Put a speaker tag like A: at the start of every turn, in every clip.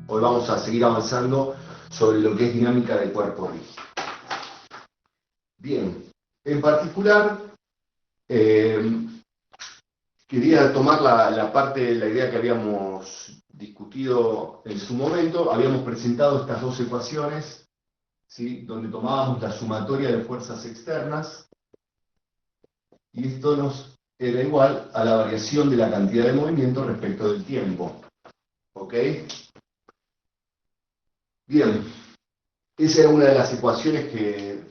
A: Hoy vamos a seguir avanzando sobre lo que es dinámica de cuerpo rígido. Bien, en particular, quería tomar la idea que habíamos discutido en su momento. Habíamos presentado estas dos ecuaciones, ¿sí?, donde tomábamos la sumatoria de fuerzas externas, y esto nos era igual a la variación de la cantidad de movimiento respecto del tiempo. ¿Ok? Bien, esa es una de las ecuaciones que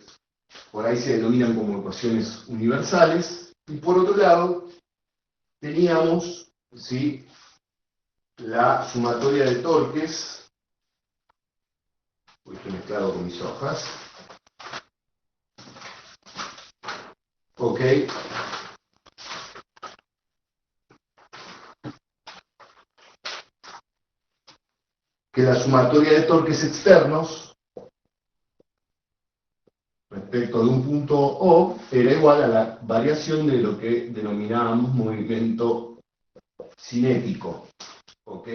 A: por ahí se denominan como ecuaciones universales. Y por otro lado, teníamos, ¿sí?, la sumatoria de torques. Uy, estoy mezclado con mis hojas. Ok. Que la sumatoria de torques externos respecto de un punto O era igual a la variación de lo que denominábamos movimiento cinético. ¿Ok?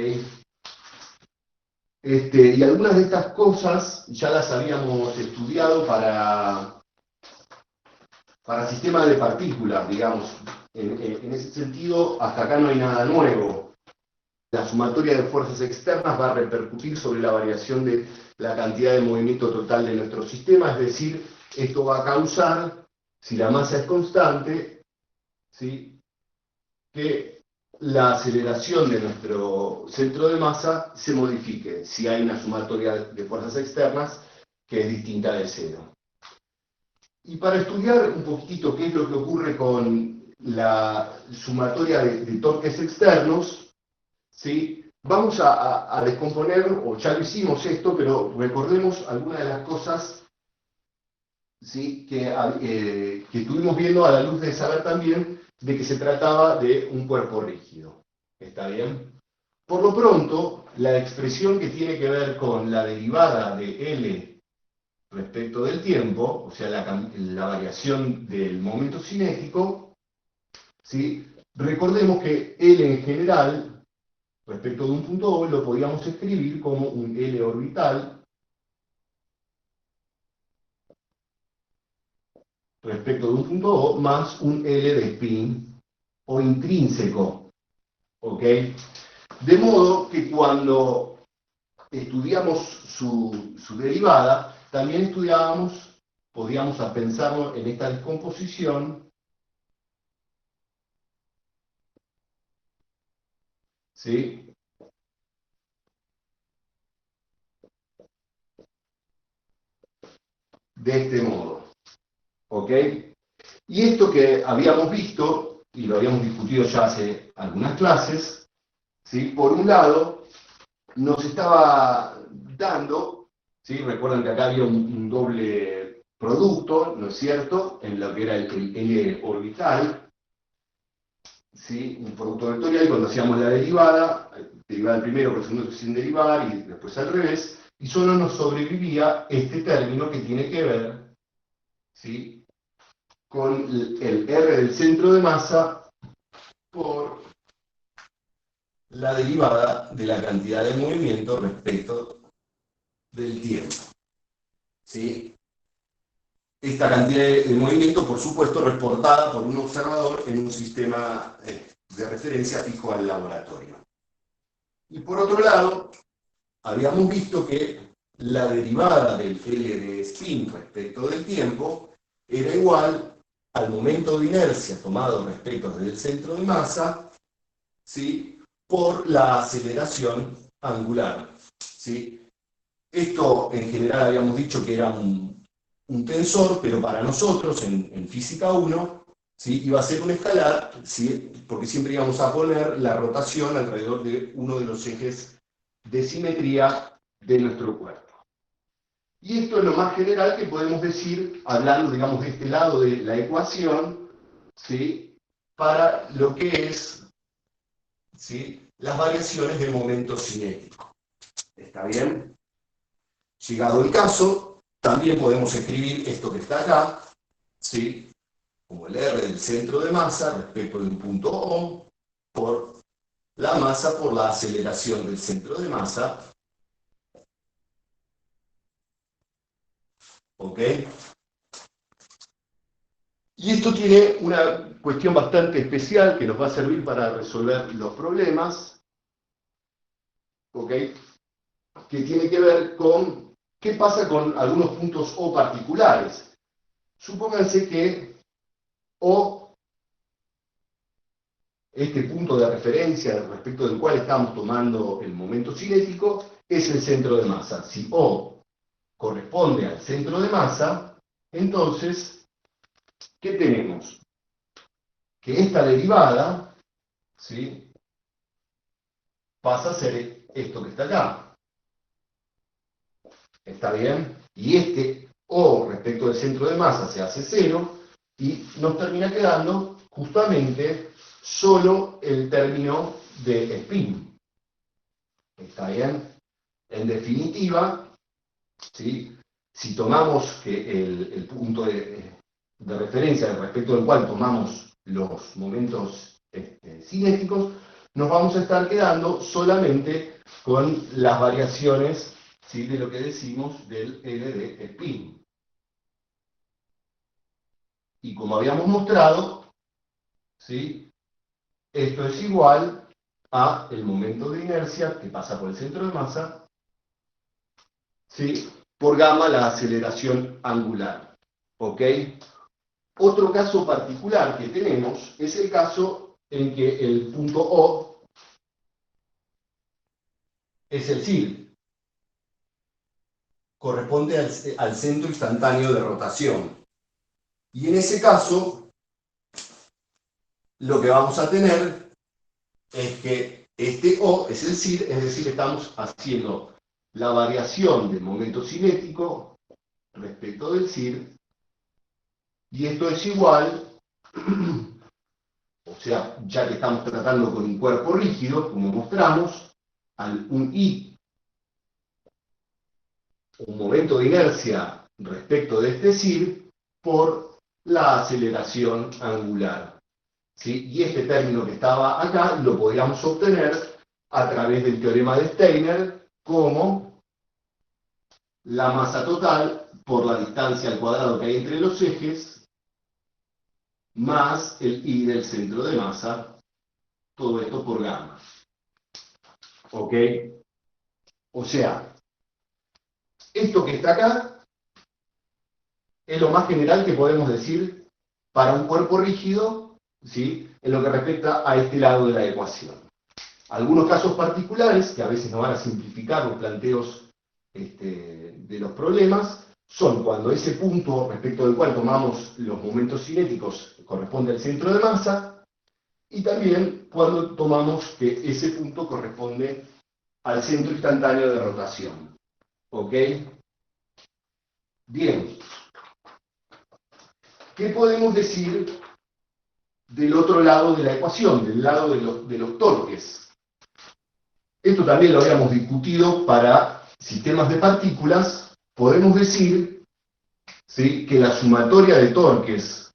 A: Y algunas de estas cosas ya las habíamos estudiado para sistemas de partículas, digamos. En ese sentido, hasta acá no hay nada nuevo. La sumatoria de fuerzas externas va a repercutir sobre la variación de la cantidad de movimiento total de nuestro sistema, es decir, esto va a causar, si la masa es constante, ¿sí?, que la aceleración de nuestro centro de masa se modifique, si hay una sumatoria de fuerzas externas que es distinta de cero. Y para estudiar un poquitito qué es lo que ocurre con la sumatoria de torques externos, ¿sí?, vamos a descomponer, o ya lo hicimos esto, pero recordemos algunas de las cosas, ¿sí?, que estuvimos viendo a la luz de saber también de que se trataba de un cuerpo rígido. ¿Está bien? Por lo pronto, la expresión que tiene que ver con la derivada de L respecto del tiempo, o sea, la variación del momento cinético, ¿sí?, recordemos que L en general, respecto de un punto O, lo podíamos escribir como un L orbital respecto de un punto O más un L de spin o intrínseco. ¿Ok? De modo que cuando estudiamos su derivada, también podíamos pensarlo en esta descomposición, ¿sí?, de este modo. ¿Ok? Y esto que habíamos visto, y lo habíamos discutido ya hace algunas clases, ¿sí?, por un lado, nos estaba dando, ¿sí?, recuerdan que acá había un doble producto, ¿no es cierto?, en lo que era el L orbital, ¿sí?, un producto vectorial, y cuando hacíamos la derivada del primero por el segundo sin derivar, y después al revés, y solo nos sobrevivía este término que tiene que ver, ¿sí?, con el R del centro de masa por la derivada de la cantidad de movimiento respecto del tiempo. ¿Sí? Esta cantidad de movimiento, por supuesto, reportada por un observador en un sistema de referencia fijo al laboratorio. Y por otro lado, habíamos visto que la derivada del L de spin respecto del tiempo era igual al momento de inercia tomado respecto del centro de masa, ¿sí?, por la aceleración angular. ¿Sí? Esto en general habíamos dicho que era un tensor, pero para nosotros en física 1, ¿sí?, iba a ser un escalar, ¿sí?, porque siempre íbamos a poner la rotación alrededor de uno de los ejes de simetría de nuestro cuerpo. Y esto es lo más general que podemos decir, hablando, digamos, de este lado de la ecuación, ¿sí?, para lo que es, ¿sí?, las variaciones del momento cinético. ¿Está bien? Llegado el caso, también podemos escribir esto que está acá, ¿sí?, como el R del centro de masa respecto de un punto O, por la masa por la aceleración del centro de masa, ¿Ok? Y esto tiene una cuestión bastante especial que nos va a servir para resolver los problemas, ¿ok? Que tiene que ver con qué pasa con algunos puntos O particulares. Supónganse que O, este punto de referencia respecto del cual estamos tomando el momento cinético, es el centro de masa. Si O corresponde al centro de masa, entonces, ¿qué tenemos? Que esta derivada, ¿sí?, pasa a ser esto que está acá. ¿Está bien? Y este O respecto del centro de masa se hace cero y nos termina quedando justamente solo el término de spin. ¿Está bien? En definitiva, ¿sí?, si tomamos que el punto de referencia respecto del cual tomamos los momentos cinéticos, nos vamos a estar quedando solamente con las variaciones, ¿sí?, de lo que decimos del L de spin. Y como habíamos mostrado, ¿sí?, esto es igual a el momento de inercia que pasa por el centro de masa, ¿sí?, por gamma la aceleración angular. ¿Ok? Otro caso particular que tenemos es el caso en que el punto O es el CIR, corresponde al centro instantáneo de rotación. Y en ese caso, lo que vamos a tener es que este O es el CIR, es decir, estamos haciendo la variación del momento cinético respecto del CIR, y esto es igual, o sea, ya que estamos tratando con un cuerpo rígido, como mostramos, un I, un momento de inercia respecto de este CIR, por la aceleración angular. ¿Sí? Y este término que estaba acá lo podíamos obtener a través del teorema de Steiner como la masa total por la distancia al cuadrado que hay entre los ejes más el I del centro de masa, todo esto por gamma. ¿Ok? O sea, esto que está acá es lo más general que podemos decir para un cuerpo rígido, ¿sí?, en lo que respecta a este lado de la ecuación. Algunos casos particulares, que a veces nos van a simplificar los planteos de los problemas, son cuando ese punto respecto del cual tomamos los momentos cinéticos corresponde al centro de masa, y también cuando tomamos que ese punto corresponde al centro instantáneo de rotación. ¿Ok? Bien. ¿Qué podemos decir del otro lado de la ecuación, del lado de los torques? Esto también lo habíamos discutido para sistemas de partículas. Podemos decir, ¿sí?, que la sumatoria de torques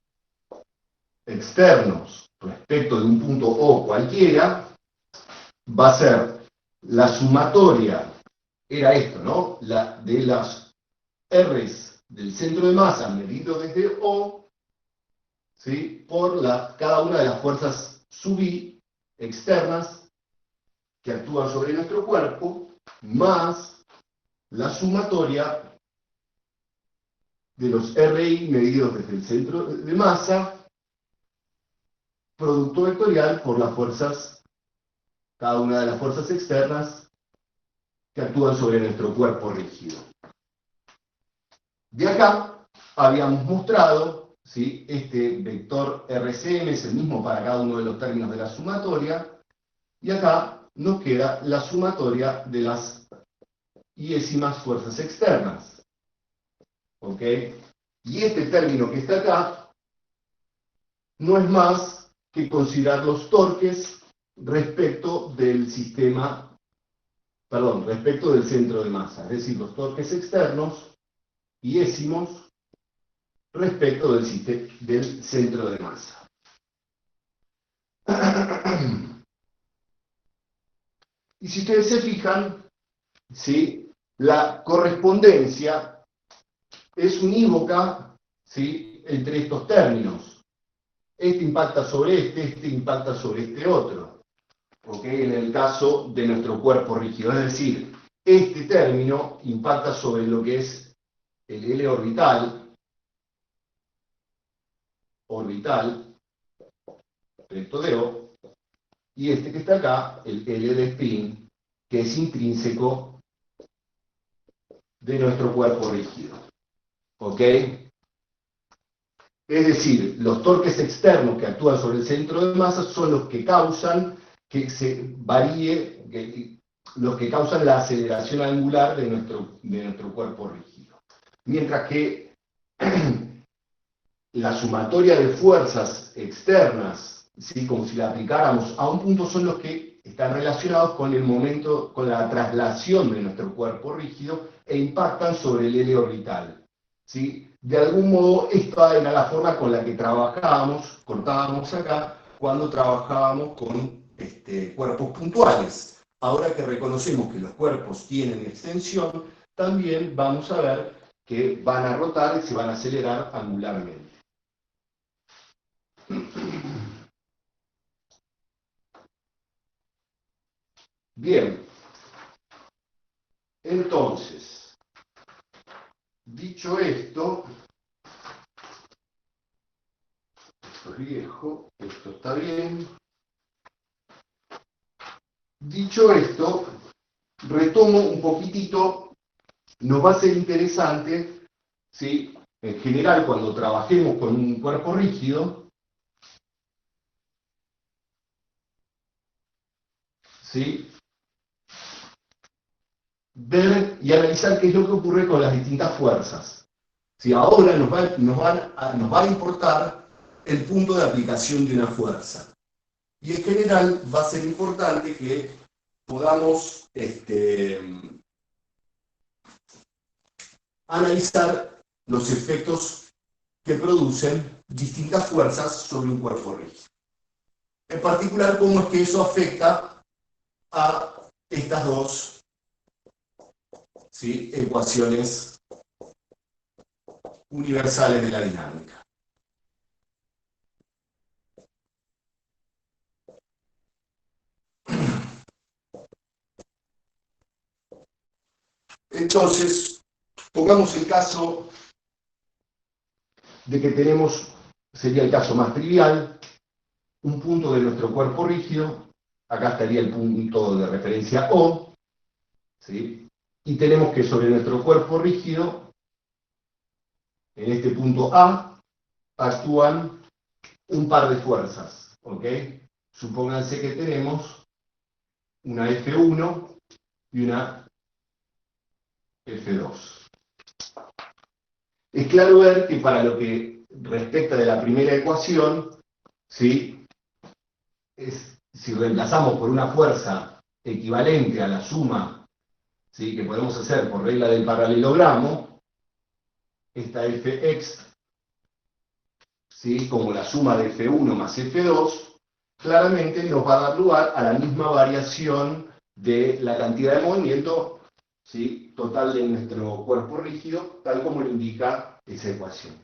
A: externos respecto de un punto O cualquiera va a ser la sumatoria, era esto, ¿no?, de las R's del centro de masa medido desde O, ¿sí?, por cada una de las fuerzas sub I externas que actúan sobre nuestro cuerpo, más la sumatoria de los RI medidos desde el centro de masa, producto vectorial por las fuerzas, cada una de las fuerzas externas que actúan sobre nuestro cuerpo rígido. De acá habíamos mostrado, ¿sí?, este vector RCM es el mismo para cada uno de los términos de la sumatoria, y acá nos queda la sumatoria de las iésimas fuerzas externas. ¿Ok? Y este término que está acá no es más que considerar los torques respecto del sistema, perdón, respecto del centro de masa, es decir, los torques externos iésimos respecto del centro de masa. Y si ustedes se fijan, ¿sí?, la correspondencia es unívoca, ¿sí?, entre estos términos. Este impacta sobre este impacta sobre este otro. ¿Ok? En el caso de nuestro cuerpo rígido. Es decir, este término impacta sobre lo que es el L orbital, recto de O, y este que está acá, el L de spin, que es intrínseco de nuestro cuerpo rígido. ¿Ok? Es decir, los torques externos que actúan sobre el centro de masa son los que causan que se varíe, los que causan la aceleración angular de nuestro cuerpo rígido. Mientras que la sumatoria de fuerzas externas, ¿sí?, como si la aplicáramos a un punto, son los que están relacionados con el momento, con la traslación de nuestro cuerpo rígido e impactan sobre el L orbital. ¿Sí? De algún modo, esta era la forma con la que cortábamos acá, cuando trabajábamos con cuerpos puntuales. Ahora que reconocemos que los cuerpos tienen extensión, también vamos a ver que van a rotar y se van a acelerar angularmente. Bien, entonces, dicho esto es viejo, esto está bien. Dicho esto, retomo un poquitito, nos va a ser interesante, ¿sí?, en general cuando trabajemos con un cuerpo rígido, ¿sí?, ver y analizar qué es lo que ocurre con las distintas fuerzas. ¿Sí? Ahora nos va a importar el punto de aplicación de una fuerza. Y en general va a ser importante que podamos analizar los efectos que producen distintas fuerzas sobre un cuerpo rígido. En particular, cómo es que eso afecta a estas dos, ¿sí?, ecuaciones universales de la dinámica. Entonces, pongamos el caso de que tenemos, sería el caso más trivial, un punto de nuestro cuerpo rígido, acá estaría el punto de referencia O, ¿sí?, y tenemos que sobre nuestro cuerpo rígido, en este punto A, actúan un par de fuerzas, ¿ok? Supónganse que tenemos una F1 y una F2. Es claro ver que para lo que respecta de la primera ecuación, ¿sí?, si reemplazamos por una fuerza equivalente a la suma, ¿sí?, que podemos hacer por regla del paralelogramo, esta Fx, ¿sí?, como la suma de F1 más F2, claramente nos va a dar lugar a la misma variación de la cantidad de movimiento, ¿sí?, total de nuestro cuerpo rígido, tal como lo indica esa ecuación.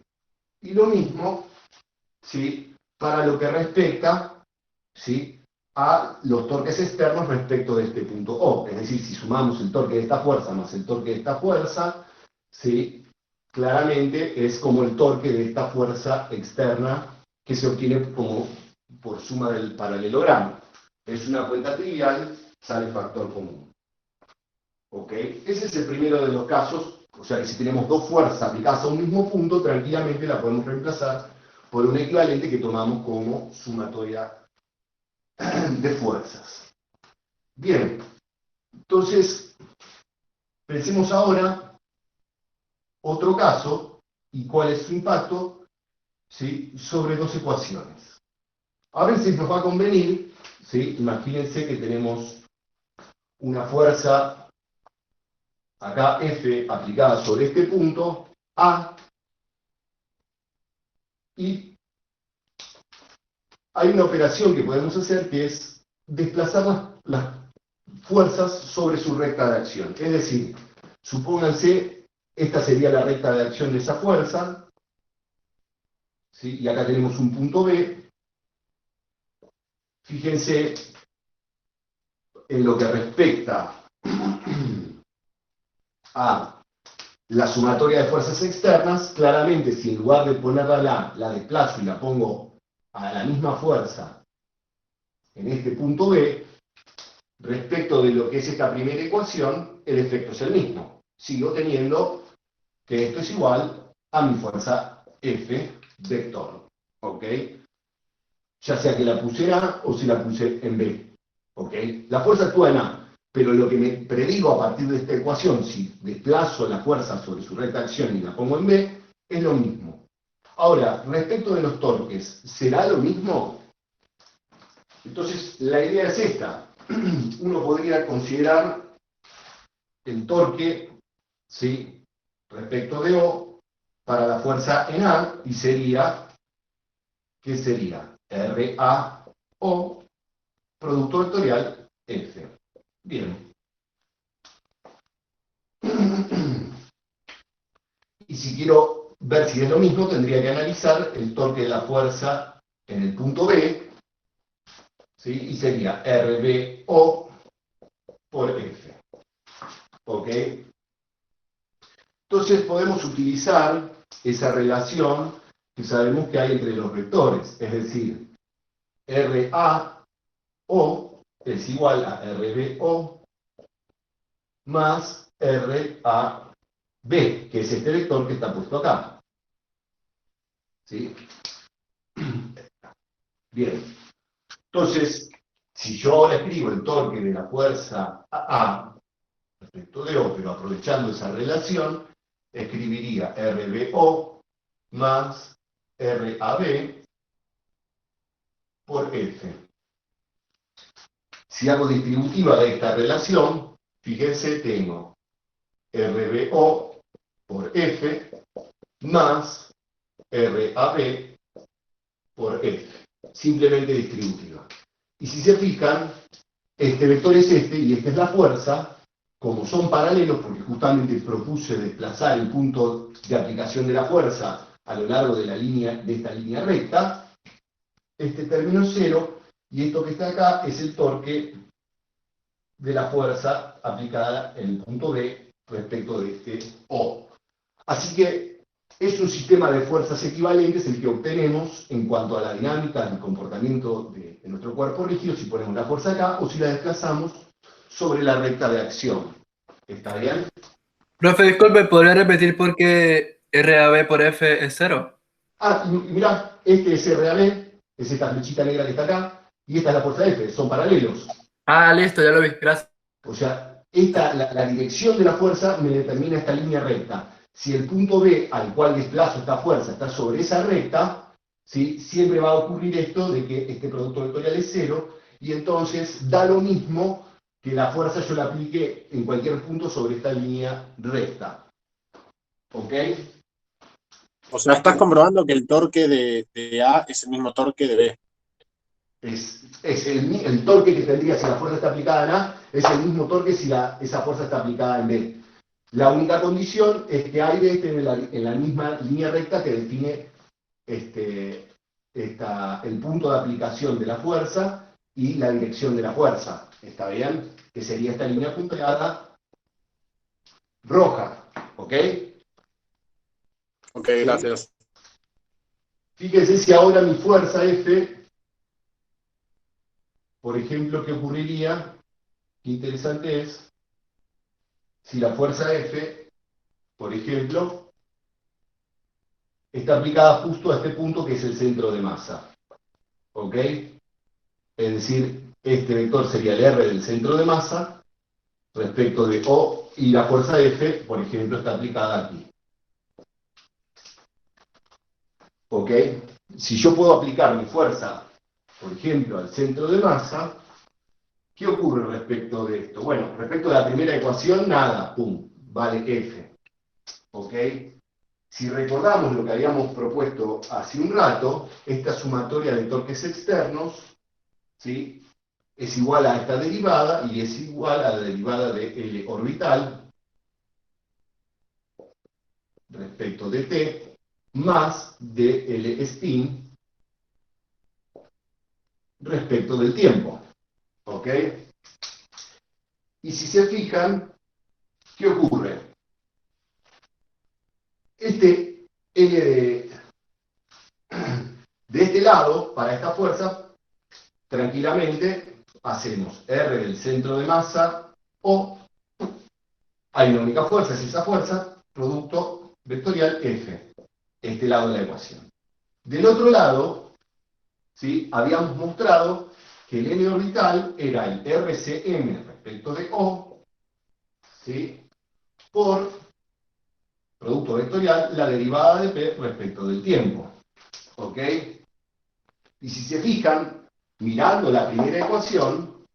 A: Y lo mismo, ¿sí?, para lo que respecta, ¿sí?, a los torques externos respecto de este punto O. Es decir, si sumamos el torque de esta fuerza más el torque de esta fuerza, ¿sí?, claramente es como el torque de esta fuerza externa que se obtiene como por suma del paralelogramo. Es una cuenta trivial, sale factor común. ¿Ok? Ese es el primero de los casos, o sea que si tenemos dos fuerzas aplicadas a un mismo punto, tranquilamente la podemos reemplazar por un equivalente que tomamos como sumatoria de fuerzas. Bien, entonces, pensemos ahora otro caso y cuál es su impacto, ¿sí?, sobre dos ecuaciones. A veces nos va a convenir, ¿sí?, imagínense que tenemos una fuerza, acá F aplicada sobre este punto, A, y hay una operación que podemos hacer que es desplazar las fuerzas sobre su recta de acción. Es decir, supónganse esta sería la recta de acción de esa fuerza, ¿sí? Y acá tenemos un punto B. Fíjense en lo que respecta a la sumatoria de fuerzas externas. Claramente, si en lugar de ponerla la desplazo y la pongo a la misma fuerza en este punto B, respecto de lo que es esta primera ecuación, el efecto es el mismo. Sigo teniendo que esto es igual a mi fuerza F vector. ¿Ok? Ya sea que la puse en A o si la puse en B. ¿Ok? La fuerza actúa en A, pero lo que me predigo a partir de esta ecuación, si desplazo la fuerza sobre su recta de acción y la pongo en B, es lo mismo. Ahora, respecto de los torques, ¿será lo mismo? Entonces, la idea es esta. Uno podría considerar el torque, ¿sí?, respecto de O para la fuerza en A, y sería, ¿qué sería? RAO, producto vectorial F. Bien. Y si quiero ver si es lo mismo, tendría que analizar el torque de la fuerza en el punto B, ¿sí?, y sería RBO por F. ¿Ok? Entonces podemos utilizar esa relación que sabemos que hay entre los vectores, es decir, RAO es igual a RBO más RAB, que es este vector que está puesto acá. ¿Sí? Bien. Entonces, si yo ahora escribo el torque de la fuerza A respecto de O, pero aprovechando esa relación, escribiría RBO más RAB por F. Si hago distributiva de esta relación, fíjense, tengo RBO por F más RAB por F. Simplemente distributiva. Y si se fijan, este vector es este y esta es la fuerza. Como son paralelos, porque justamente propuse desplazar el punto de aplicación de la fuerza a lo largo de esta línea recta, este término es cero, y esto que está acá es el torque de la fuerza aplicada en el punto B respecto de este O. Así que es un sistema de fuerzas equivalentes el que obtenemos en cuanto a la dinámica del comportamiento de nuestro cuerpo rígido, si ponemos la fuerza acá o si la desplazamos sobre la recta de acción. ¿Está bien?
B: Profe, disculpe, ¿podría repetir por qué RAB por F es cero?
A: Ah, y mirá, este es RAB, es esta flechita negra que está acá, y esta es la fuerza F, son paralelos.
B: Ah, listo, ya lo vi, gracias.
A: O sea, la dirección de la fuerza me determina esta línea recta. Si el punto B al cual desplazo esta fuerza está sobre esa recta, ¿sí?, siempre va a ocurrir esto de que este producto vectorial es cero, y entonces da lo mismo que la fuerza yo la aplique en cualquier punto sobre esta línea recta. ¿Ok?
C: O sea, estás comprobando que el torque de A es el mismo torque de B.
A: Es el torque que tendría si la fuerza está aplicada en A, es el mismo torque si esa fuerza está aplicada en B. La única condición es que A y B estén en la misma línea recta que define el punto de aplicación de la fuerza y la dirección de la fuerza. ¿Está bien? Que sería esta línea punteada roja. ¿Ok?
C: Ok,
A: ¿Sí?
C: gracias.
A: Fíjense si ahora mi fuerza F, por ejemplo, ¿qué ocurriría? Qué interesante es si la fuerza F, por ejemplo, está aplicada justo a este punto que es el centro de masa. ¿Ok? Es decir, este vector sería el R del centro de masa respecto de O, y la fuerza F, por ejemplo, está aplicada aquí. ¿Ok? Si yo puedo aplicar mi fuerza, por ejemplo, al centro de masa, ¿qué ocurre respecto de esto? Bueno, respecto de la primera ecuación, nada, pum, vale F. ¿Ok? Si recordamos lo que habíamos propuesto hace un rato, esta sumatoria de torques externos, ¿sí?, es igual a esta derivada y es igual a la derivada de L orbital respecto de t más dl spin respecto del tiempo. ¿Ok? Y si se fijan, ¿qué ocurre? Este L de este lado, para esta fuerza, tranquilamente hacemos R del centro de masa o hay una única fuerza, es esa fuerza, producto vectorial F, este lado de la ecuación. Del otro lado, ¿sí? Habíamos mostrado que el L orbital era el RCM respecto de O, ¿sí? Por producto vectorial, la derivada de P respecto del tiempo. ¿Ok? Y si se fijan, mirando la primera ecuación,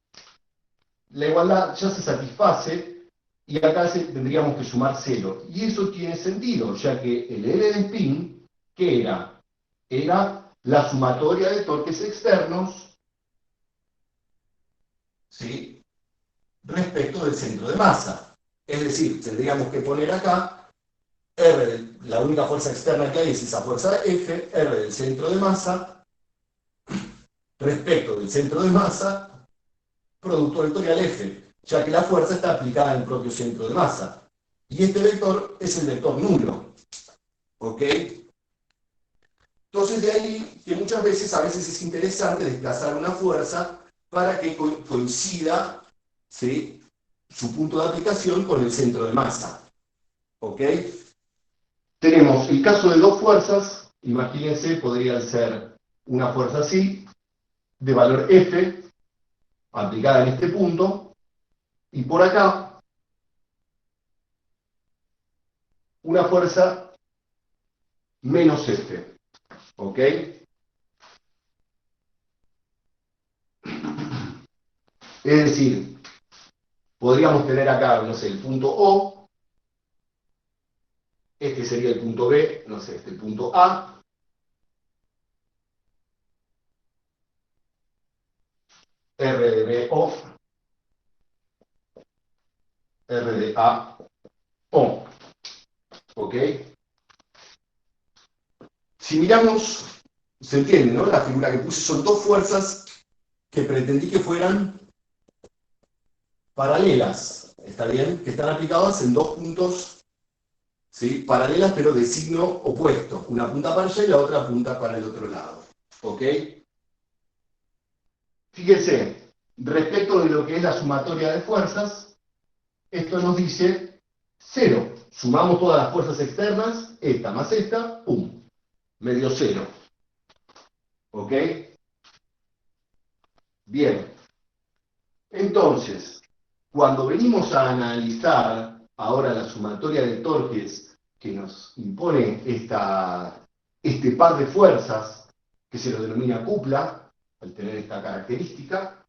A: la igualdad ya se satisface y acá tendríamos que sumar 0. Y eso tiene sentido, ya que el L de spin, ¿qué era? Era la sumatoria de torques externos, ¿sí? Respecto del centro de masa. Es decir, tendríamos que poner acá R, la única fuerza externa que hay es esa fuerza F, R del centro de masa, respecto del centro de masa, producto vectorial F, ya que la fuerza está aplicada en el propio centro de masa. Y este vector es el vector nulo. ¿Ok? Entonces de ahí que muchas veces, a veces es interesante desplazar una fuerza para que coincida, ¿sí?, su punto de aplicación con el centro de masa. ¿Ok? Tenemos el caso de dos fuerzas, imagínense, podrían ser una fuerza así, de valor F, aplicada en este punto, y por acá, una fuerza menos F. ¿Ok? Es decir, podríamos tener acá, no sé, el punto O, este sería el punto B, no sé, este el punto A, R de B, O, R de A, O. ¿Ok? Si miramos, se entiende, ¿no? La figura que puse son dos fuerzas que pretendí que fueran paralelas, ¿está bien? Que están aplicadas en dos puntos, ¿sí?, paralelas pero de signo opuesto. Una punta para allá y la otra punta para el otro lado. ¿Ok? Fíjense, respecto de lo que es la sumatoria de fuerzas, esto nos dice 0. Sumamos todas las fuerzas externas, esta más esta, ¡pum! Me dio 0. ¿Ok? Bien. Entonces, cuando venimos a analizar ahora la sumatoria de torques que nos impone este par de fuerzas, que se lo denomina cupla, al tener esta característica,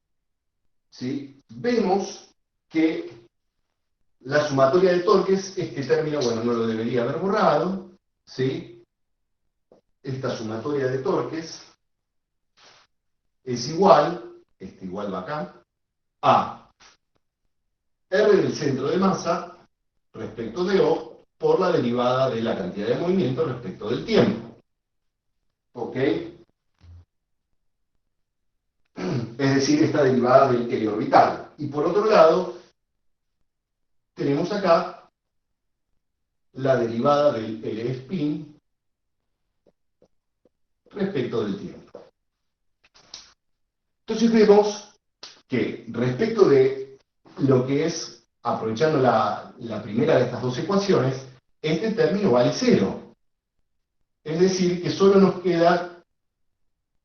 A: ¿sí?, vemos que la sumatoria de torques, este término, bueno, no lo debería haber borrado, ¿sí? Esta sumatoria de torques es igual, este igual va acá, a R del centro de masa respecto de O por la derivada de la cantidad de movimiento respecto del tiempo. ¿Ok? Es decir, esta derivada del L orbital. Y por otro lado, tenemos acá la derivada del L spin respecto del tiempo. Entonces vemos que respecto de lo que es, aprovechando la primera de estas dos ecuaciones, este término vale 0. Es decir, que solo nos queda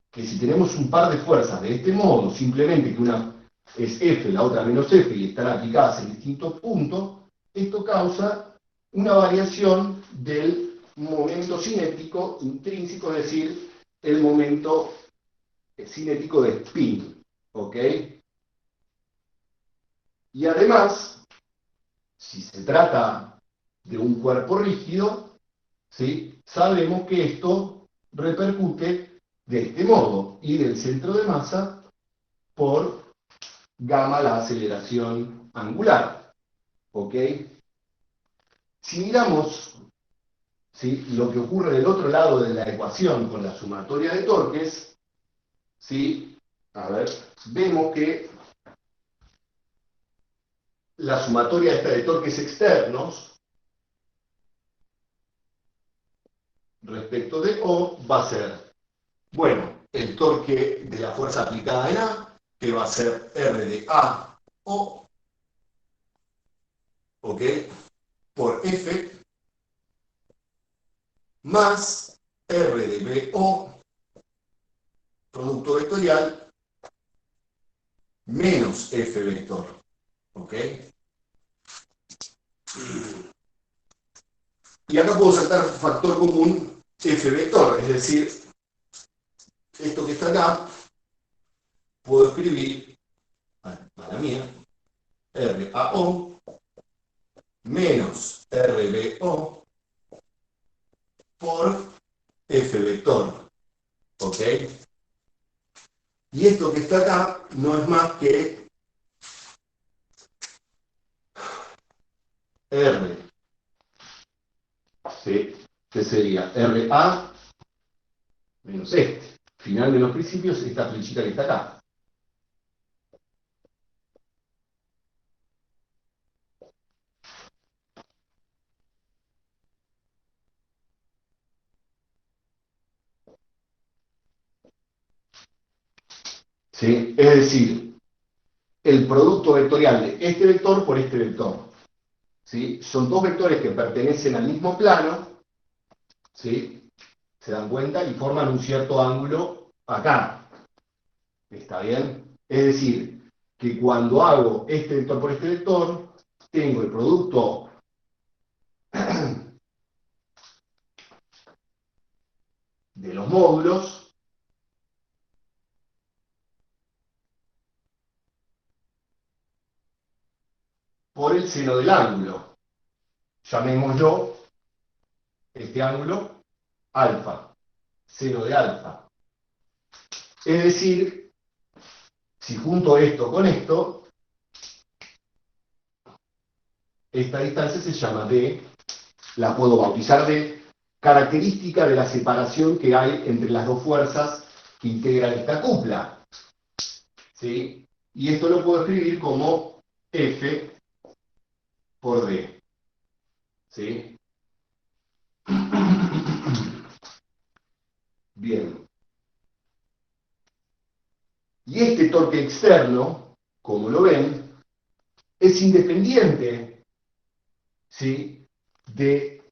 A: que si tenemos un par de fuerzas de este modo, simplemente que una es F, la otra menos F, y están aplicadas en distintos puntos, esto causa una variación del momento cinético intrínseco, es decir, el momento cinético de spin. ¿Ok? Y además, si se trata de un cuerpo rígido, ¿sí?, sabemos que esto repercute de este modo, y del centro de masa por gamma la aceleración angular. ¿Ok? Si miramos ¿sí? Lo que ocurre del otro lado de la ecuación con la sumatoria de torques, ¿sí? A ver, vemos que la sumatoria esta de torques externos respecto de O va a ser, bueno, el torque de la fuerza aplicada en A, que va a ser R de A O, ¿ok? Por F, más R de BO, producto vectorial, menos F vector, ¿ok? Y acá puedo sacar factor común F vector, es decir, esto que está acá, puedo escribir, para mí, RAO menos RBO por F vector, ¿ok? Y esto que está acá no es más que R, ¿sí? Que sería RA menos este. Final menos principios, esta flechita que está acá. ¿Sí? Es decir, el producto vectorial de este vector por este vector. ¿Sí? Son dos vectores que pertenecen al mismo plano, ¿sí? Se dan cuenta y forman un cierto ángulo acá. ¿Está bien? Es decir, que cuando hago este vector por este vector, tengo el producto de los módulos por el seno del ángulo. Llamémoslo este ángulo alfa, seno de alfa. Es decir, si junto esto con esto, esta distancia se llama D, la puedo bautizar D, característica de la separación que hay entre las dos fuerzas que integran esta cupla. ¿Sí? Y esto lo puedo escribir como F por D. ¿Sí? Bien. Y este torque externo, como lo ven, es independiente, ¿sí? De,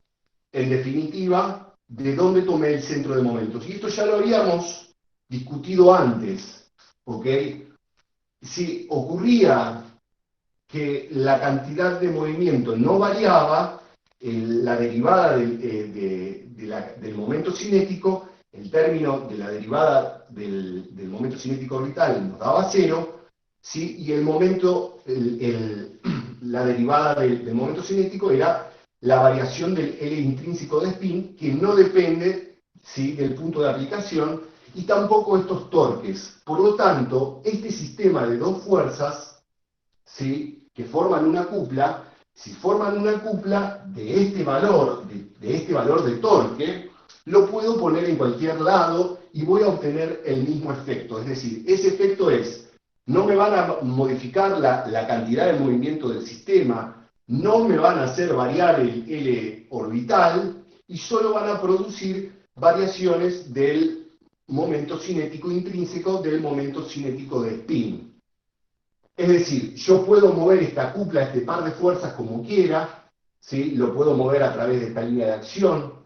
A: en definitiva, de dónde tomé el centro de momentos. Y esto ya lo habíamos discutido antes, ¿ok? Si ocurría que la cantidad de movimiento no variaba, la derivada del momento cinético, el término de la derivada del momento cinético orbital nos daba cero, ¿sí? Y el momento, la derivada del momento cinético era la variación del L intrínseco de spin, que no depende, ¿sí? Del punto de aplicación, y tampoco estos torques. Por lo tanto, este sistema de dos fuerzas, ¿sí? Que forman una cupla, si forman una cupla de este valor, de este valor de torque, lo puedo poner en cualquier lado y voy a obtener el mismo efecto. Es decir, ese efecto es, no me van a modificar la cantidad de movimiento del sistema, no me van a hacer variar el L orbital y solo van a producir variaciones del momento cinético intrínseco del momento cinético de spin. Es decir, yo puedo mover esta cupla, este par de fuerzas como quiera, ¿sí? Lo puedo mover a través de esta línea de acción,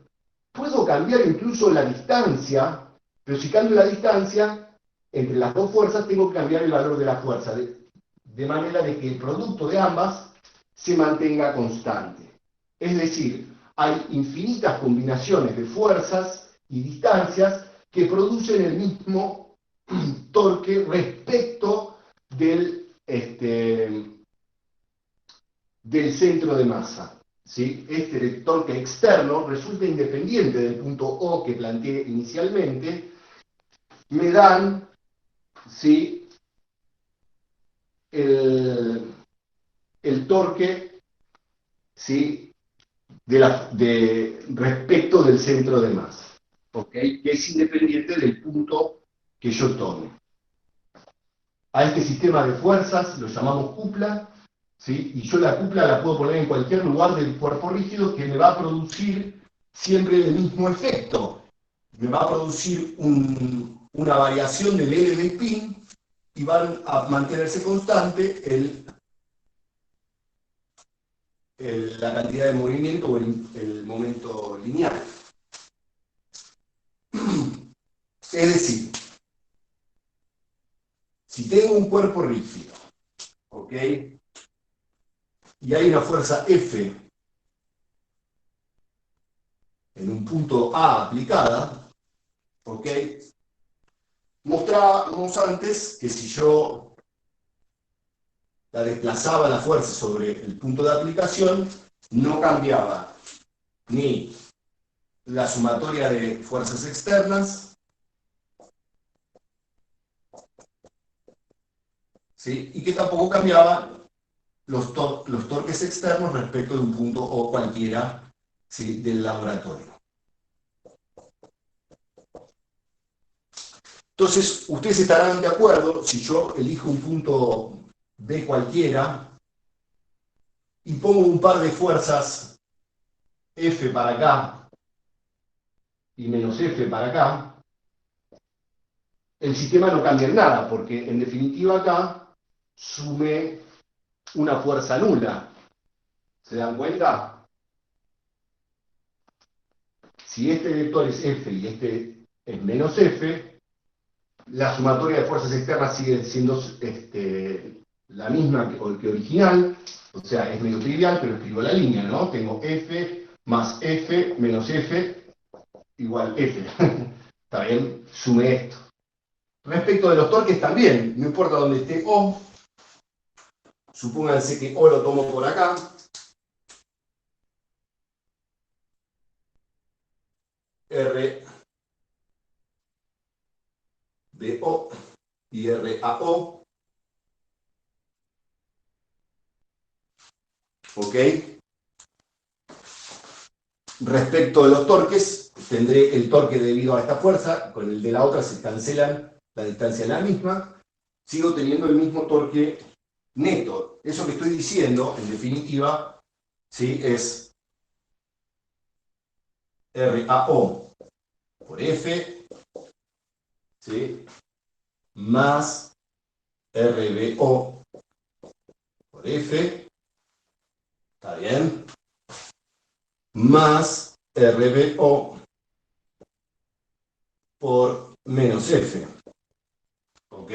A: puedo cambiar incluso la distancia, pero si cambio la distancia entre las dos fuerzas tengo que cambiar el valor de la fuerza, de manera de que el producto de ambas se mantenga constante. Es decir, hay infinitas combinaciones de fuerzas y distancias que producen el mismo torque respecto del centro de masa. ¿Sí? Este torque externo resulta independiente del punto O que planteé inicialmente, me dan, ¿sí? el torque, ¿sí? respecto del centro de masa, ¿ok? Que es independiente del punto que yo tome. A este sistema de fuerzas lo llamamos cupla, ¿sí? Y yo la cupla la puedo poner en cualquier lugar del cuerpo rígido que me va a producir siempre el mismo efecto. Me va a producir una variación del L de spin y van a mantenerse constante la cantidad de movimiento o el momento lineal. Es decir, si tengo un cuerpo rígido, ¿ok? Y hay una fuerza F en un punto A aplicada, ¿ok? Mostrábamos antes que si yo la desplazaba la fuerza sobre el punto de aplicación, no cambiaba ni la sumatoria de fuerzas externas, ¿sí? Y que tampoco cambiaba los torques externos respecto de un punto o cualquiera, ¿sí?, del laboratorio. Entonces, ustedes estarán de acuerdo, si yo elijo un punto B cualquiera y pongo un par de fuerzas F para acá y menos F para acá, el sistema no cambia en nada, porque en definitiva acá sumé una fuerza nula. ¿Se dan cuenta? Si este vector es F y este es menos F, la sumatoria de fuerzas externas sigue siendo la misma que original, o sea, es medio trivial, pero escribo la línea, ¿no? Tengo F más F menos F igual F. ¿Está bien? Sume esto. Respecto de los torques también, no importa dónde esté O, supónganse que O lo tomo por acá, R de O y R a O, ¿ok? Respecto de los torques, tendré el torque debido a esta fuerza, con el de la otra se cancelan, la distancia es la misma, sigo teniendo el mismo torque neto. Eso que estoy diciendo, en definitiva, ¿sí?, es RAO por F, ¿sí?, más RBO por F, ¿está bien?, más RBO por menos F, ¿ok?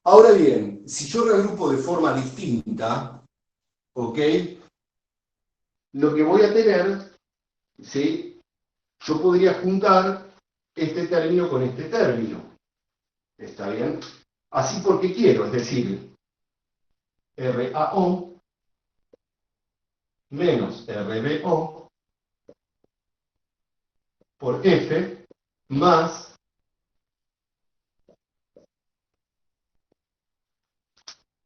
A: Ahora bien, si yo reagrupo de forma distinta, ¿ok?, lo que voy a tener, ¿sí?, yo podría juntar este término con este término, ¿está bien? Así porque quiero, es decir, RAO menos RBO por F más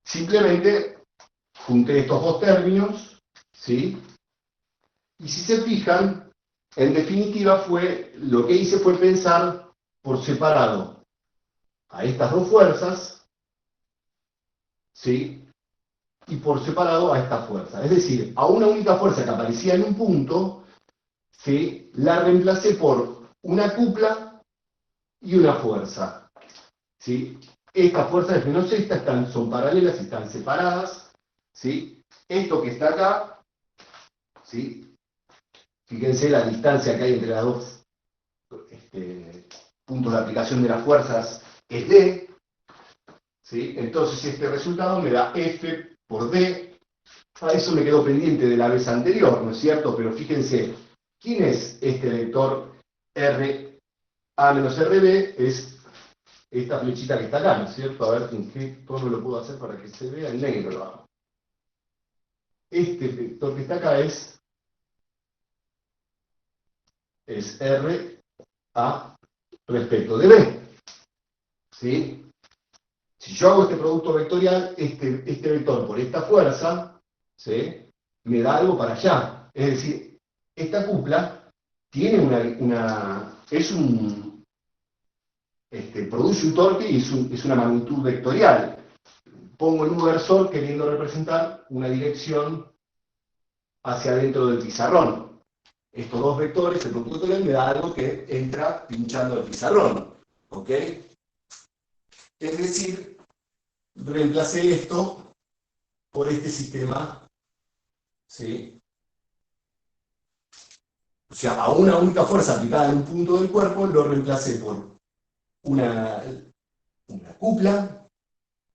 A: simplemente junté estos dos términos, ¿sí? Y si se fijan, en definitiva lo que hice fue pensar por separado a estas dos fuerzas, ¿sí?, y por separado a esta fuerza. Es decir, a una única fuerza que aparecía en un punto, ¿sí?, la reemplacé por una cupla y una fuerza, ¿sí? Estas fuerzas menos esta son paralelas, están separadas, ¿sí? Esto que está acá, ¿sí?, fíjense la distancia que hay entre las dos puntos de aplicación de las fuerzas es D, ¿sí? Entonces este resultado me da F por D. Eso me quedó pendiente de la vez anterior, ¿no es cierto? Pero fíjense, ¿quién es este vector RA menos RB? Es esta flechita que está acá, ¿no es cierto? A ver en qué tono lo puedo hacer para que se vea en negro lo hago. Este vector que está acá es RA respecto de B, ¿sí? Si yo hago este producto vectorial, este vector por esta fuerza, ¿sí?, me da algo para allá. Es decir, esta cupla tiene produce un torque y es una magnitud vectorial. Pongo el inversor queriendo representar una dirección hacia adentro del pizarrón. Estos dos vectores, el producto vectorial me da algo que entra pinchando el pizarrón. ¿Ok? Es decir, reemplacé esto por este sistema, ¿sí? O sea, a una única fuerza aplicada en un punto del cuerpo lo reemplacé por una cupla,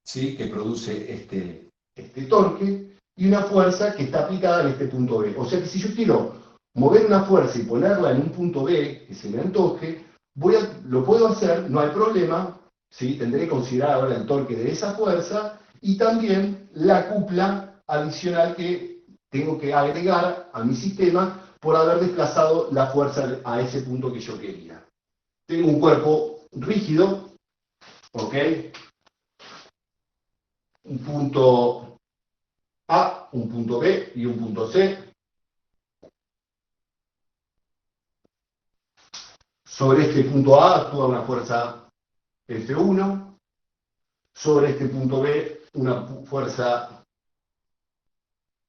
A: ¿sí? Que produce este torque y una fuerza que está aplicada en este punto B. O sea que si yo quiero mover una fuerza y ponerla en un punto B que se me antoje, lo puedo hacer, no hay problema, ¿sí? Tendré que considerar ahora el torque de esa fuerza y también la cupla adicional que tengo que agregar a mi sistema por haber desplazado la fuerza a ese punto que yo quería. Tengo un cuerpo rígido, ¿ok? Un punto A, un punto B y un punto C. Sobre este punto A actúa una fuerza F1, sobre este punto B una fuerza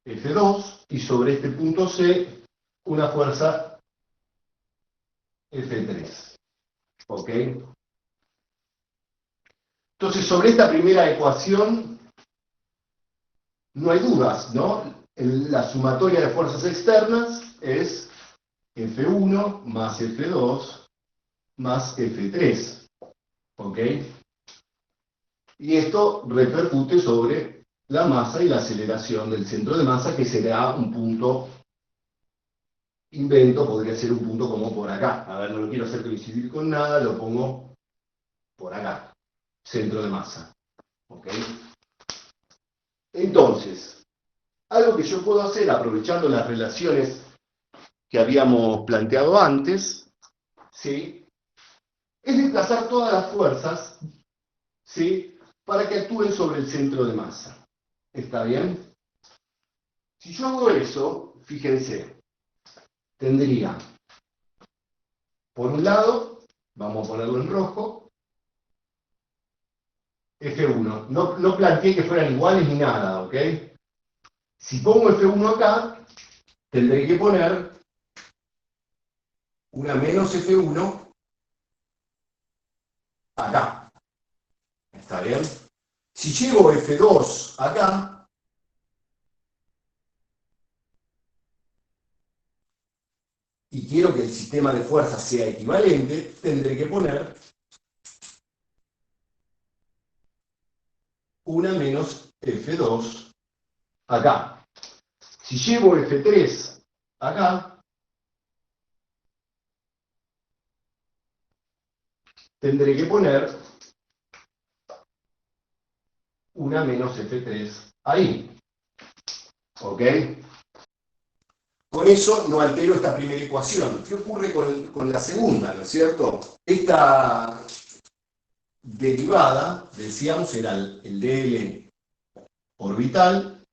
A: F2 y sobre este punto C una fuerza F3. ¿Ok? Entonces, sobre esta primera ecuación no hay dudas, ¿no? La sumatoria de fuerzas externas es F1 más F2 más F3. ¿Ok? Y esto repercute sobre la masa y la aceleración del centro de masa, que será un punto, podría ser un punto como por acá. A ver, no lo quiero hacer coincidir con nada, lo pongo por acá, centro de masa. ¿Ok? Entonces, algo que yo puedo hacer aprovechando las relaciones que habíamos planteado antes, ¿sí? Es desplazar todas las fuerzas, ¿sí? Para que actúen sobre el centro de masa. ¿Está bien? Si yo hago eso, fíjense, tendría, por un lado, vamos a ponerlo en rojo, F1. No planteé que fueran iguales ni nada, ¿ok? Si pongo F1 acá, tendré que poner una menos F1 acá. ¿Está bien? Si llevo F2 acá, y quiero que el sistema de fuerzas sea equivalente, tendré que poner una menos F2 acá. Si llevo F3 acá, tendré que poner una menos F3 ahí. ¿Ok? Con eso no altero esta primera ecuación. ¿Qué ocurre con la segunda, no es cierto? Esta derivada, decíamos, era el dl orbital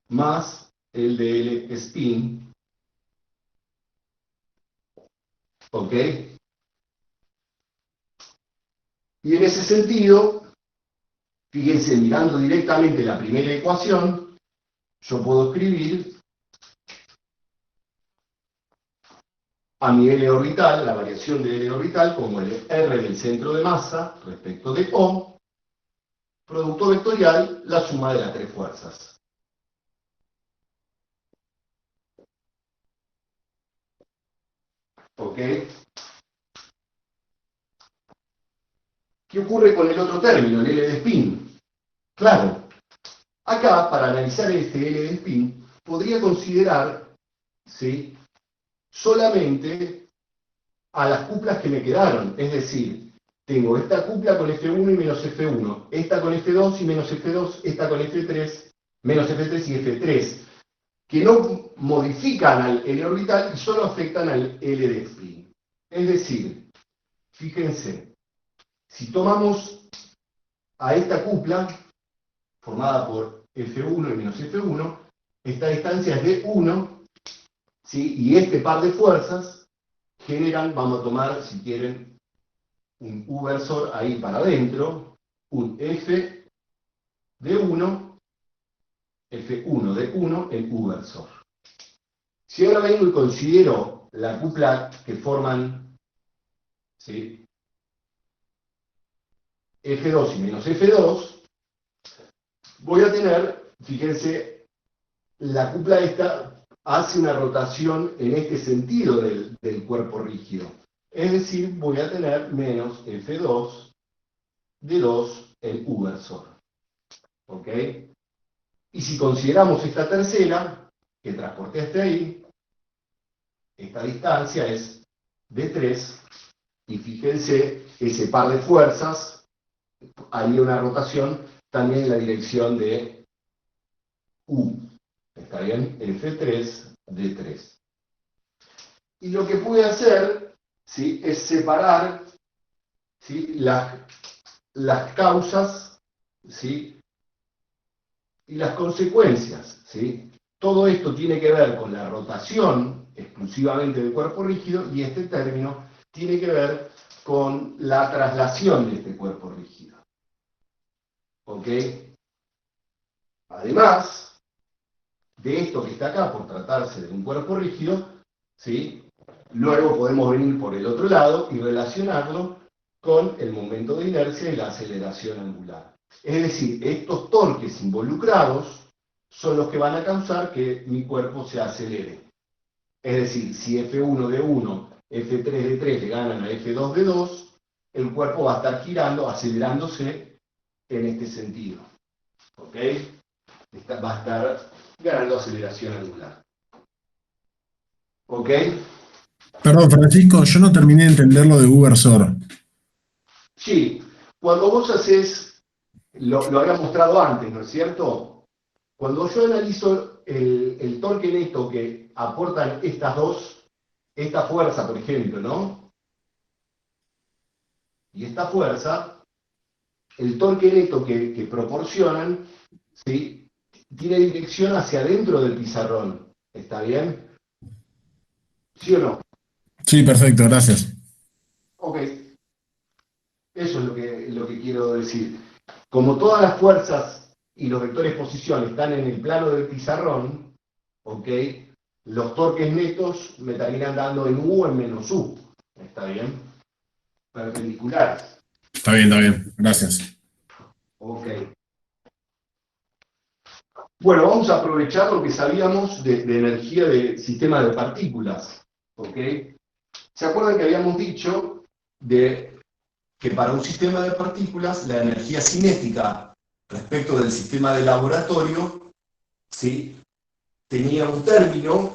A: más el dl spin. ¿Ok? Y en ese sentido, fíjense, mirando directamente la primera ecuación, yo puedo escribir a mi L orbital, la variación de L orbital, como el R del centro de masa respecto de O, producto vectorial, la suma de las tres fuerzas. ¿Ok? ¿Qué ocurre con el otro término, el L de spin? Claro, acá, para analizar este L de spin, podría considerar, ¿sí?, solamente a las cuplas que me quedaron. Es decir, tengo esta cupla con F1 y menos F1, esta con F2 y menos F2, esta con F3, menos F3 y F3, que no modifican al L orbital y solo afectan al L de spin. Es decir, fíjense, si tomamos a esta cupla, formada por F1 y menos F1, esta distancia es de 1, ¿sí? Y este par de fuerzas generan, vamos a tomar, si quieren, un U versor ahí para adentro, un F de 1, F1 de 1, el U versor. Si ahora vengo y considero la cupla que forman, ¿sí?, F2 y menos F2, voy a tener, fíjense, la cupla esta hace una rotación en este sentido del cuerpo rígido. Es decir, voy a tener menos F2 de 2 el U versor. ¿Ok? Y si consideramos esta tercera, que transporté hasta ahí, esta distancia es de 3, y fíjense, ese par de fuerzas, hay una rotación también en la dirección de U. ¿Está bien? F3 de 3. Y lo que pude hacer, ¿sí?, es separar, ¿sí?, las causas, ¿sí?, y las consecuencias, ¿sí? Todo esto tiene que ver con la rotación exclusivamente del cuerpo rígido, y este término tiene que ver con la traslación de este cuerpo rígido. ¿Ok? Además de esto que está acá, por tratarse de un cuerpo rígido, ¿sí?, luego podemos venir por el otro lado y relacionarlo con el momento de inercia y la aceleración angular. Es decir, estos torques involucrados son los que van a causar que mi cuerpo se acelere. Es decir, si F1 de 1, F3 de 3 le ganan a F2 de 2, el cuerpo va a estar girando, acelerándose en este sentido. ¿Ok? Va a estar ganando aceleración angular. ¿Ok?
D: Perdón, Francisco, yo no terminé de entender lo de U versor.
A: Sí, cuando vos haces, lo había mostrado antes, ¿no es cierto? Cuando yo analizo el torque neto que aportan estas dos, esta fuerza, por ejemplo, ¿no? Y esta fuerza, el torque neto que proporcionan, ¿sí?, tiene dirección hacia adentro del pizarrón. ¿Está bien? ¿Sí o no?
D: Sí, perfecto, gracias.
A: Ok. Eso es lo que quiero decir. Como todas las fuerzas y los vectores posición están en el plano del pizarrón, ¿ok?, los torques netos me terminan dando en U o en menos U. ¿Está bien? Perpendiculares.
D: Está bien, gracias.
A: Ok. Bueno, vamos a aprovechar lo que sabíamos de energía de sistema de partículas. ¿Ok? ¿Se acuerdan que habíamos dicho que para un sistema de partículas la energía cinética respecto del sistema de laboratorio, ¿sí?, tenía un término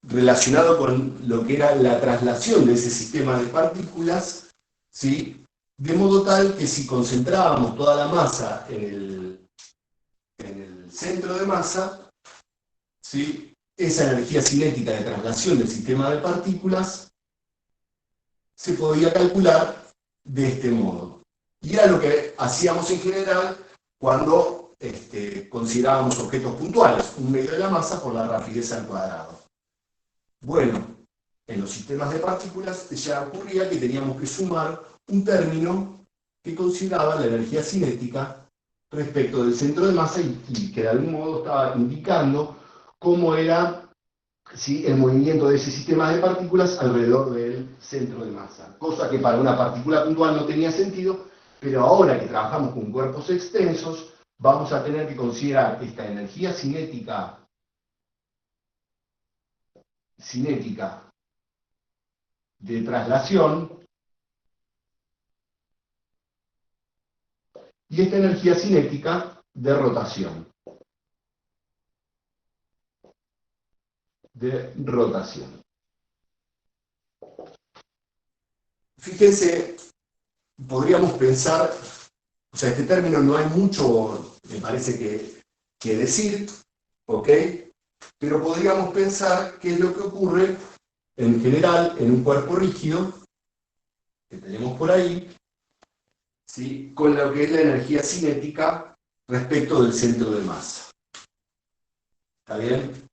A: relacionado con lo que era la traslación de ese sistema de partículas, ¿sí?, de modo tal que si concentrábamos toda la masa en el centro de masa, ¿sí?, esa energía cinética de traslación del sistema de partículas se podía calcular de este modo. Y era lo que hacíamos en general cuando considerábamos objetos puntuales, un medio de la masa por la rapidez al cuadrado. Bueno, en los sistemas de partículas ya ocurría que teníamos que sumar un término que consideraba la energía cinética respecto del centro de masa y que de algún modo estaba indicando cómo era, ¿sí?, el movimiento de ese sistema de partículas alrededor del centro de masa. Cosa que para una partícula puntual no tenía sentido, pero ahora que trabajamos con cuerpos extensos, vamos a tener que considerar esta energía cinética de traslación y esta energía cinética de rotación. Fíjense, podríamos pensar, o sea, este término no hay mucho, me parece que decir, ¿ok? Pero podríamos pensar qué es lo que ocurre en general en un cuerpo rígido, que tenemos por ahí, ¿sí?, con lo que es la energía cinética respecto del centro de masa. ¿Está bien?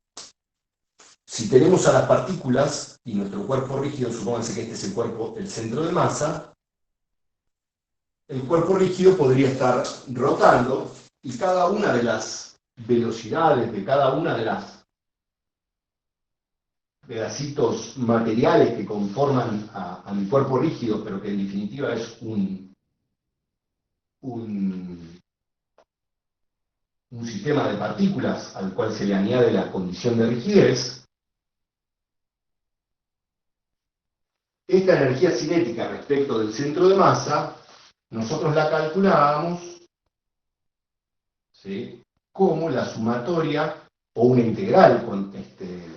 A: Si tenemos a las partículas y nuestro cuerpo rígido, supónganse que este es el cuerpo, el centro de masa, el cuerpo rígido podría estar rotando y cada una de las velocidades de cada una de las pedacitos materiales que conforman a mi cuerpo rígido, pero que en definitiva es un sistema de partículas al cual se le añade la condición de rigidez, esta energía cinética respecto del centro de masa, nosotros la calculábamos, ¿sí?, como la sumatoria o una integral,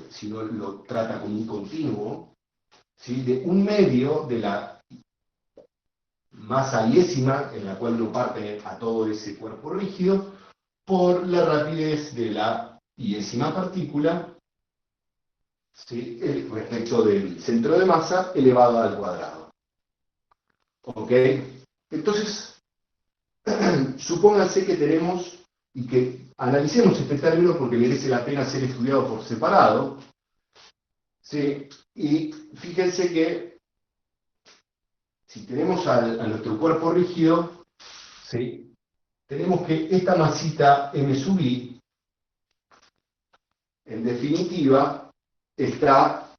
A: si no lo trata como un continuo, ¿sí?, de un medio de la masa iésima en la cual uno parte a todo ese cuerpo rígido, por la rapidez de la iésima partícula, ¿sí?, respecto del centro de masa elevado al cuadrado. ¿Ok? Entonces, supónganse que tenemos, y que analicemos este término porque merece la pena ser estudiado por separado, ¿sí? Y fíjense que si tenemos a nuestro cuerpo rígido, ¿sí?, tenemos que esta masita m sub i, en definitiva, está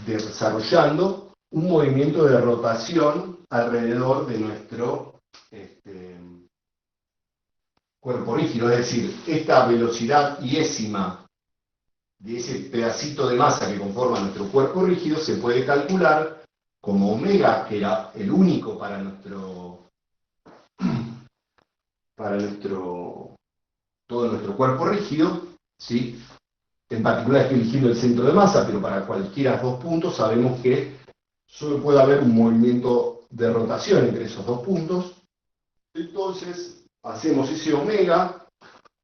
A: desarrollando un movimiento de rotación alrededor de nuestro cuerpo rígido, es decir, esta velocidad iésima de ese pedacito de masa que conforma nuestro cuerpo rígido se puede calcular como omega, que era el único para todo nuestro cuerpo rígido, ¿sí? En particular estoy eligiendo el centro de masa, pero para cualquiera de los dos puntos sabemos que solo puede haber un movimiento de rotación entre esos dos puntos. Entonces, hacemos ese omega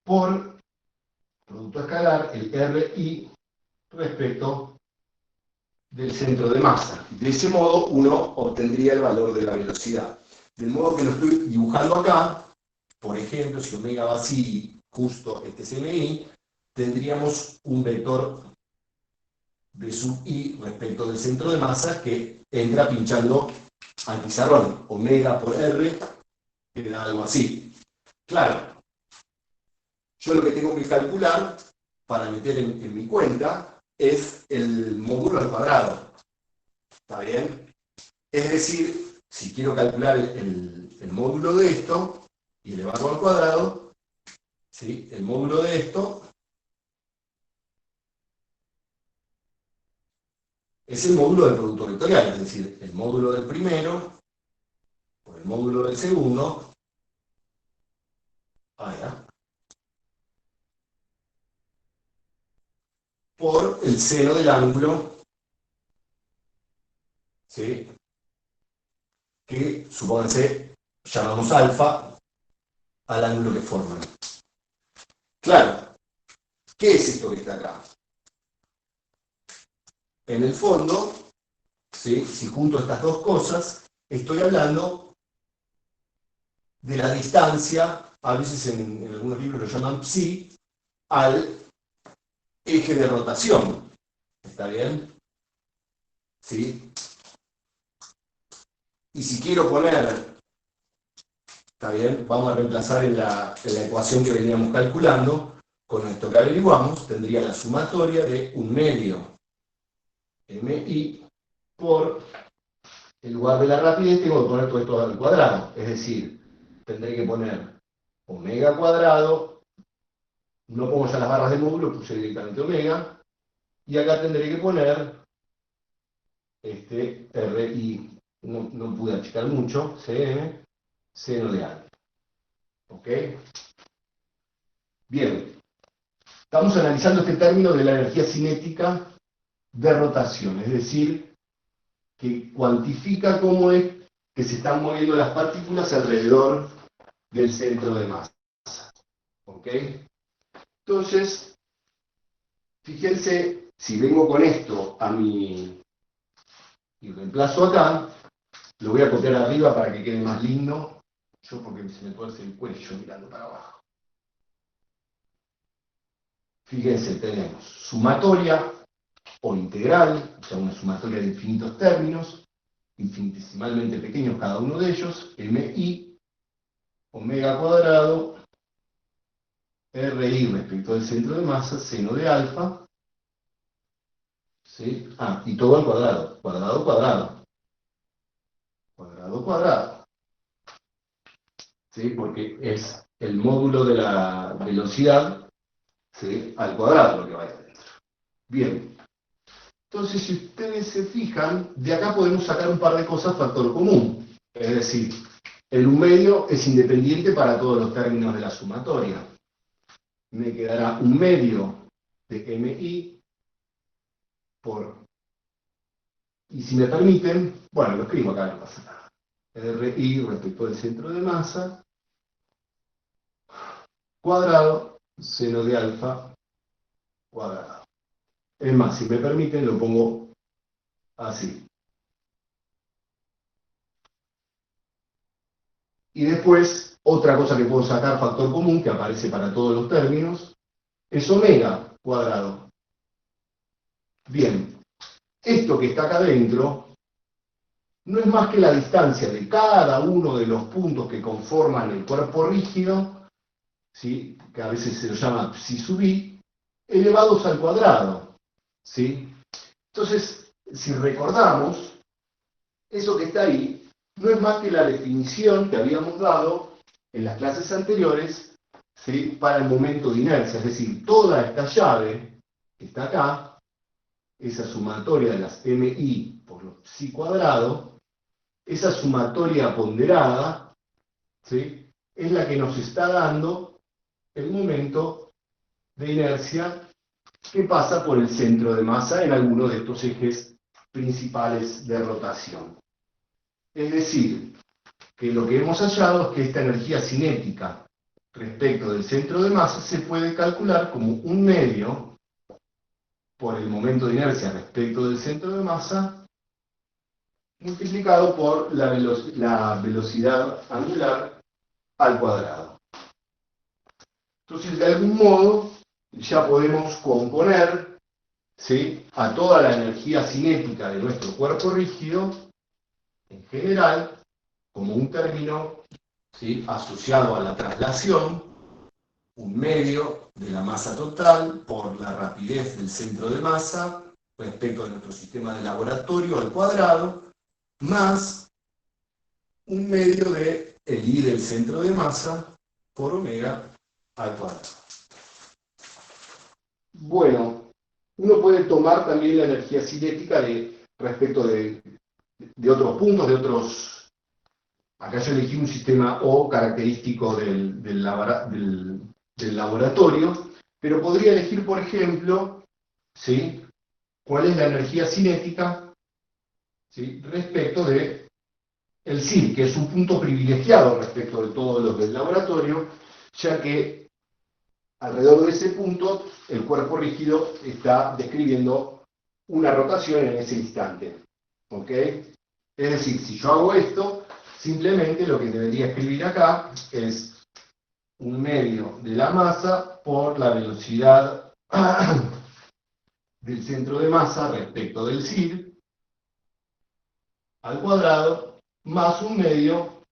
A: por producto escalar, el RI, respecto del centro de masa. De ese modo, uno obtendría el valor de la velocidad. Del modo que lo estoy dibujando acá, por ejemplo, si omega va así, justo este es MI, tendríamos un vector de sub i respecto del centro de masa que entra pinchando al pizarrón. Omega por R queda algo así. Claro, yo lo que tengo que calcular para meter en mi cuenta es el módulo al cuadrado. ¿Está bien? Es decir, si quiero calcular el módulo de esto y elevarlo al cuadrado, ¿sí?, el módulo de esto es el módulo del producto vectorial, es decir, el módulo del primero por el módulo del segundo, por el seno del ángulo, ¿sí?, que, supónganse, llamamos alfa al ángulo que forman. Claro, ¿qué es esto que está acá? En el fondo, ¿sí?, si junto estas dos cosas, estoy hablando de la distancia, a veces en algunos libros lo llaman psi, al eje de rotación. ¿Está bien? ¿Sí? Y si quiero poner, ¿está bien?, vamos a reemplazar en la ecuación que veníamos calculando, con esto que averiguamos, tendría la sumatoria de un medio mi por, en lugar de la rapidez, tengo que poner todo esto al cuadrado. Es decir, tendré que poner omega cuadrado, no pongo ya las barras de módulo, puse directamente omega, y acá tendré que poner RI, no pude achicar mucho, CM, seno de alfa. ¿Ok? Bien. Estamos analizando este término de la energía cinética de rotación, es decir, que cuantifica cómo es que se están moviendo las partículas alrededor del centro de masa. ¿Ok? Entonces, fíjense, si vengo con esto y reemplazo acá, lo voy a copiar arriba para que quede más lindo, Yo porque se me tuerce el cuello mirando para abajo. Fíjense, tenemos sumatoria o integral, o sea, una sumatoria de infinitos términos, infinitesimalmente pequeños cada uno de ellos, mi omega cuadrado, ri respecto del centro de masa, seno de alfa, ¿sí? Y todo al cuadrado, cuadrado, cuadrado, cuadrado, cuadrado, ¿sí? Porque es el módulo de la velocidad, ¿sí? Al cuadrado lo que va ahí adentro. Bien. Entonces, si ustedes se fijan, de acá podemos sacar un par de cosas factor común. Es decir, el 1/2 es independiente para todos los términos de la sumatoria. Me quedará 1/2 de mi por... Y si me permiten, bueno, lo escribo acá, no pasa nada. Ri respecto del centro de masa, cuadrado, seno de alfa, cuadrado. Es más, si me permiten, lo pongo así. Y después, otra cosa que puedo sacar, factor común, que aparece para todos los términos, es omega cuadrado. Bien, esto que está acá adentro no es más que la distancia de cada uno de los puntos que conforman el cuerpo rígido, ¿sí? Que a veces se lo llama psi sub i, elevados al cuadrado, ¿sí? Entonces, si recordamos, eso que está ahí no es más que la definición que habíamos dado en las clases anteriores, ¿sí? Para el momento de inercia, es decir, toda esta llave que está acá, esa sumatoria de las mi por lo psi cuadrado, esa sumatoria ponderada, ¿sí? Es la que nos está dando el momento de inercia que pasa por el centro de masa en alguno de estos ejes principales de rotación. Es decir, que lo que hemos hallado es que esta energía cinética respecto del centro de masa se puede calcular como 1/2 por el momento de inercia respecto del centro de masa multiplicado por la velocidad angular al cuadrado. Entonces, de algún modo, ya podemos componer, ¿sí? A toda la energía cinética de nuestro cuerpo rígido, en general, como un término, ¿sí? Asociado a la traslación, 1/2 de la masa total por la rapidez del centro de masa respecto a nuestro sistema de laboratorio al cuadrado, más 1/2 de el I del centro de masa por omega al cuadrado. Bueno, uno puede tomar también la energía cinética respecto de otros puntos, de otros... Acá yo elegí un sistema O característico del laboratorio, pero podría elegir, por ejemplo, ¿sí? ¿Cuál es la energía cinética, ¿sí? Respecto de el CIR, que es un punto privilegiado respecto de todos los del laboratorio, ya que alrededor de ese punto el cuerpo rígido está describiendo una rotación en ese instante. ¿Ok? Es decir, si yo hago esto, simplemente lo que debería escribir acá es 1/2 de la masa por la velocidad del centro de masa respecto del CIR al cuadrado más 1/2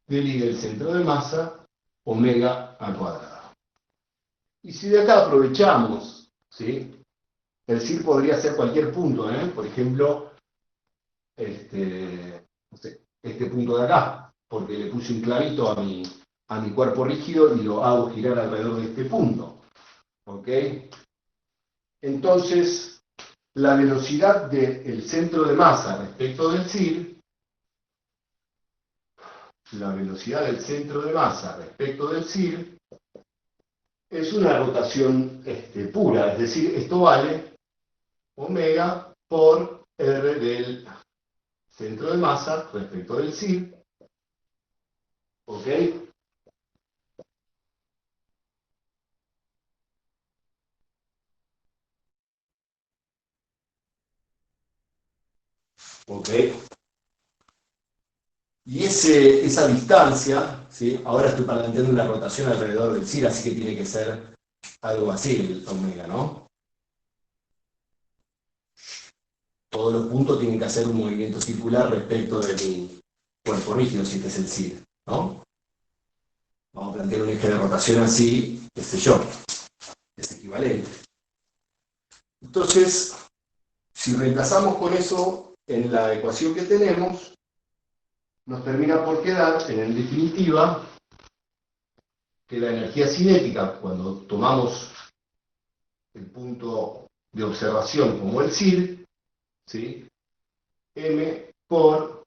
A: del I del centro de masa omega al cuadrado. Y si de acá aprovechamos, ¿sí? El CIR podría ser cualquier punto, por ejemplo, no sé, este punto de acá, porque le puse un clavito a mi cuerpo rígido y lo hago girar alrededor de este punto. ¿Ok? Entonces, la velocidad del centro de masa respecto del CIR, la velocidad del centro de masa respecto del CIR, es una rotación pura, es decir, esto vale omega por R del centro de masa respecto del CIR. ¿Ok? ¿Ok? Y esa distancia, ¿sí? Ahora estoy planteando una rotación alrededor del CIR, así que tiene que ser algo así el omega, ¿no? Todos los puntos tienen que hacer un movimiento circular respecto de mi cuerpo rígido, si este es el CIR, ¿no? Vamos a plantear un eje de rotación así, qué sé yo, es equivalente. Entonces, si reemplazamos con eso en la ecuación que tenemos, nos termina por quedar, en definitiva, que la energía cinética, cuando tomamos el punto de observación como el CIR, ¿sí? M por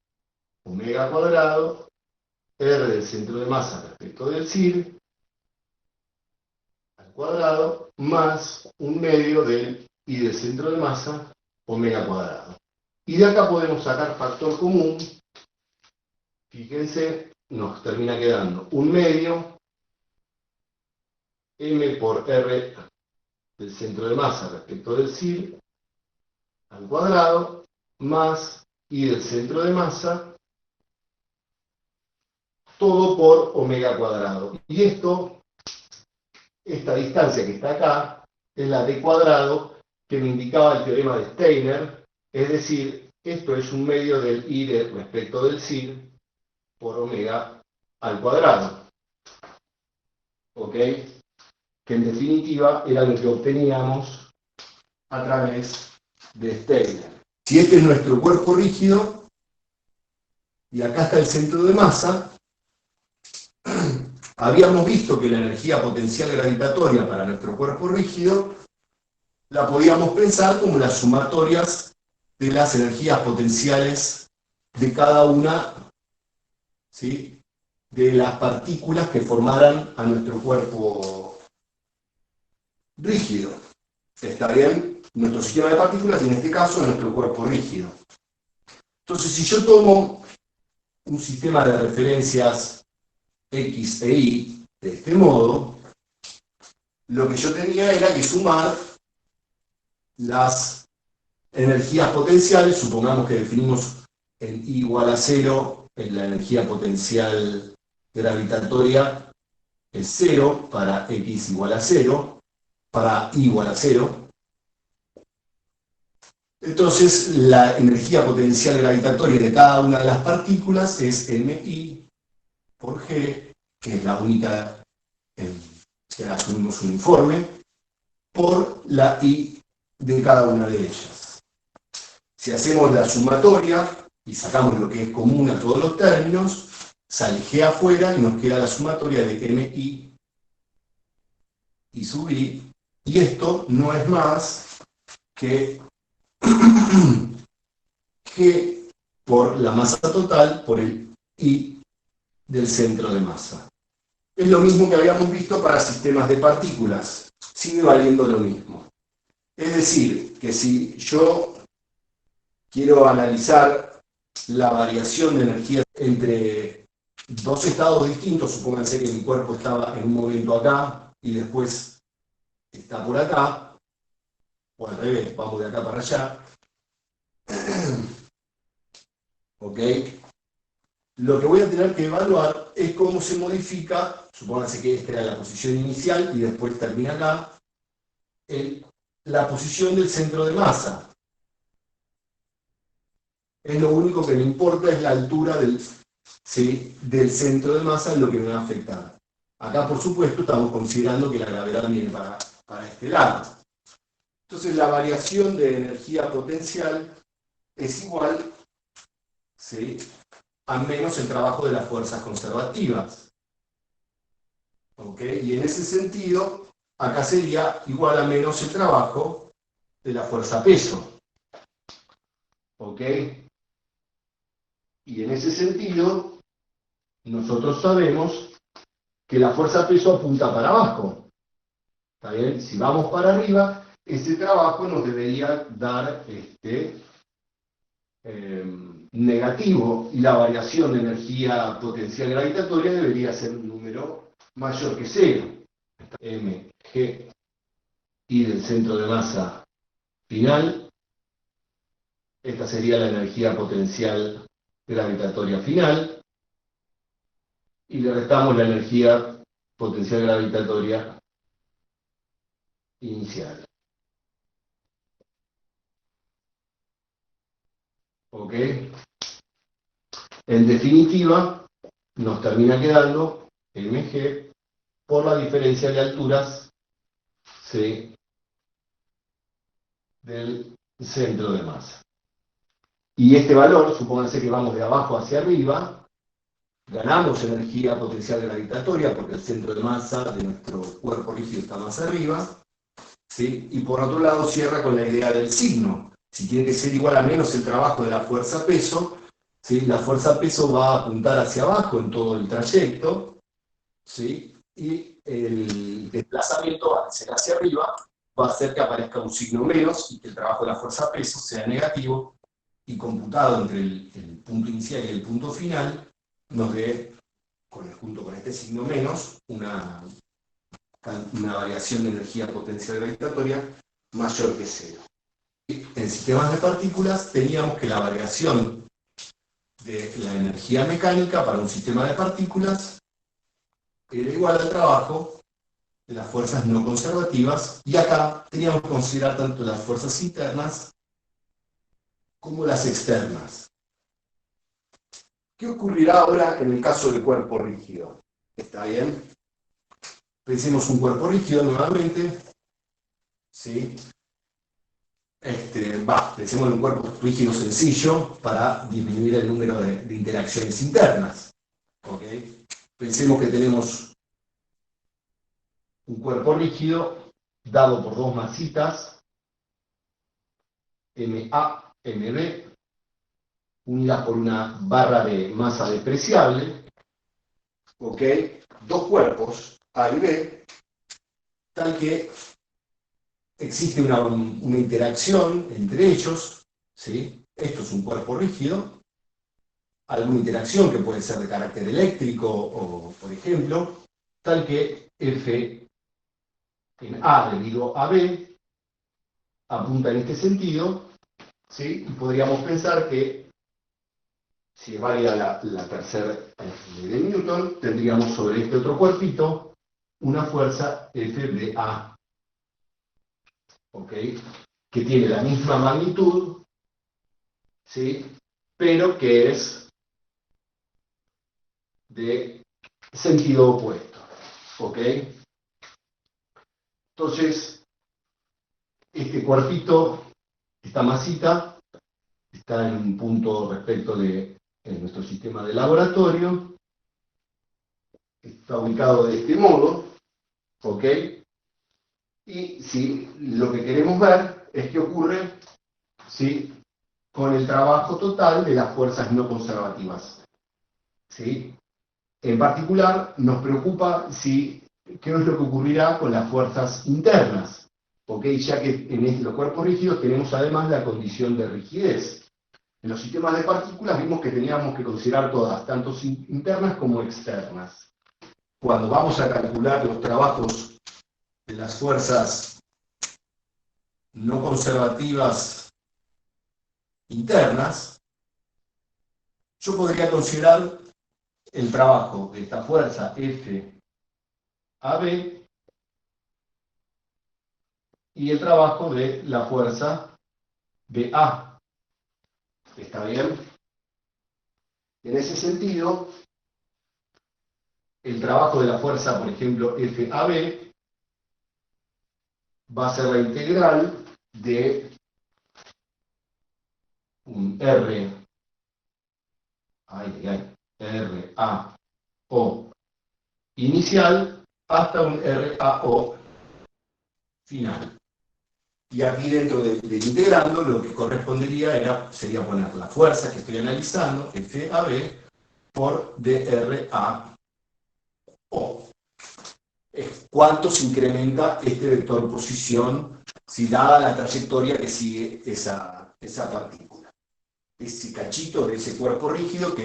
A: omega cuadrado, R del centro de masa respecto del CIR, al cuadrado, más un medio del I del centro de masa, omega cuadrado. Y de acá podemos sacar factor común. Fíjense, nos termina quedando un medio M por R del centro de masa respecto del CIR al cuadrado más I del centro de masa, todo por omega cuadrado. Y esta distancia que está acá, es la d cuadrado que me indicaba el teorema de Steiner, es decir, esto es un medio del I respecto del CIR por omega al cuadrado. ¿Ok? Que en definitiva era lo que obteníamos a través de Steiner. Si este es nuestro cuerpo rígido, y acá está el centro de masa, habíamos visto que la energía potencial gravitatoria para nuestro cuerpo rígido la podíamos pensar como las sumatorias de las energías potenciales de cada una, ¿sí?, de las partículas que formaran a nuestro cuerpo rígido. ¿Está bien? Nuestro sistema de partículas, y en este caso nuestro cuerpo rígido. Entonces, si yo tomo un sistema de referencias X e Y de este modo, lo que yo tenía era que sumar las energías potenciales. Supongamos que definimos en I igual a 0, en la energía potencial gravitatoria es 0, para X igual a 0, para Y igual a 0. Entonces, la energía potencial gravitatoria de cada una de las partículas es MI por G, que es la única que la asumimos uniforme, por la I de cada una de ellas. Si hacemos la sumatoria y sacamos lo que es común a todos los términos, sale G afuera y nos queda la sumatoria de MI y sub I, y esto no es más que G por la masa total por el I del centro de masa. Es lo mismo que habíamos visto para sistemas de partículas, sigue valiendo lo mismo. Es decir, que si yo quiero analizar la variación de energía entre dos estados distintos, supónganse que mi cuerpo estaba en un momento acá y después está por acá, o al revés, vamos de acá para allá. ¿Ok? Lo que voy a tener que evaluar es cómo se modifica, supónganse que esta era la posición inicial y después termina acá, la posición del centro de masa. Es lo único que me importa, es la altura del centro de masa, es lo que me va a afectar. Acá, por supuesto, estamos considerando que la gravedad viene para este lado. Entonces, la variación de energía potencial es igual, ¿sí?, a menos el trabajo de las fuerzas conservativas. ¿Ok? Y en ese sentido, acá sería igual a menos el trabajo de la fuerza peso. ¿Ok? Y en ese sentido, nosotros sabemos que la fuerza peso apunta para abajo. ¿Está bien? Si vamos para arriba, ese trabajo nos debería dar negativo, y la variación de energía potencial gravitatoria debería ser un número mayor que 0. Mg I del centro de masa final. Esta sería la energía potencial gravitatoria final. y le restamos la energía potencial gravitatoria inicial. ¿Ok? En definitiva, nos termina quedando mg por la diferencia de alturas, ¿sí?, del centro de masa. Y este valor, supónganse que vamos de abajo hacia arriba, ganamos energía potencial gravitatoria porque el centro de masa de nuestro cuerpo rígido está más arriba, ¿sí? Y por otro lado cierra con la idea del signo. Si tiene que ser igual a menos el trabajo de la fuerza-peso, ¿sí?, la fuerza-peso va a apuntar hacia abajo en todo el trayecto, ¿sí?, y el desplazamiento hacia arriba va a hacer que aparezca un signo menos y que el trabajo de la fuerza-peso sea negativo, y computado entre el punto inicial y el punto final, nos dé, junto con este signo menos, una variación de energía potencial gravitatoria mayor que cero. En sistemas de partículas teníamos que la variación de la energía mecánica para un sistema de partículas era igual al trabajo de las fuerzas no conservativas, y acá teníamos que considerar tanto las fuerzas internas como las externas. ¿Qué ocurrirá ahora en el caso del cuerpo rígido? ¿Está bien? Pensemos un cuerpo rígido nuevamente, ¿sí? Pensemos en un cuerpo rígido sencillo para disminuir el número de interacciones internas. ¿Ok? Pensemos que tenemos un cuerpo rígido dado por dos masitas, MA, MB, unidas por una barra de masa despreciable, ¿ok? Dos cuerpos, A y B, tal que existe una interacción entre ellos, ¿sí? Esto es un cuerpo rígido, alguna interacción que puede ser de carácter eléctrico o, por ejemplo, tal que F en A debido a B apunta en este sentido, ¿sí? Y podríamos pensar que, si es válida la tercera ley de Newton, tendríamos sobre este otro cuerpito una fuerza FBA, ¿ok?, que tiene la misma magnitud, ¿sí?, pero que es de sentido opuesto, ¿ok? Entonces, este cuerpito, esta masita, está en un punto respecto de nuestro sistema de laboratorio, está ubicado de este modo, ¿ok? Y si lo que queremos ver es qué ocurre, ¿sí?, con el trabajo total de las fuerzas no conservativas, ¿sí? En particular, nos preocupa qué es lo que ocurrirá con las fuerzas internas, ¿ok? Ya que en los cuerpos rígidos tenemos además la condición de rigidez. En los sistemas de partículas vimos que teníamos que considerar todas, tanto internas como externas. Cuando vamos a calcular los trabajos de las fuerzas no conservativas internas, yo podría considerar el trabajo de esta fuerza F a B y el trabajo de la fuerza BA. ¿Está bien? En ese sentido, el trabajo de la fuerza, por ejemplo, FAB, va a ser la integral de un RAO inicial hasta un RAO final. Y aquí dentro del integrando lo que correspondería sería poner la fuerza que estoy analizando, FAB, por DRAO. ¿Cuánto se incrementa este vector posición si dada la trayectoria que sigue esa partícula? Ese cachito de ese cuerpo rígido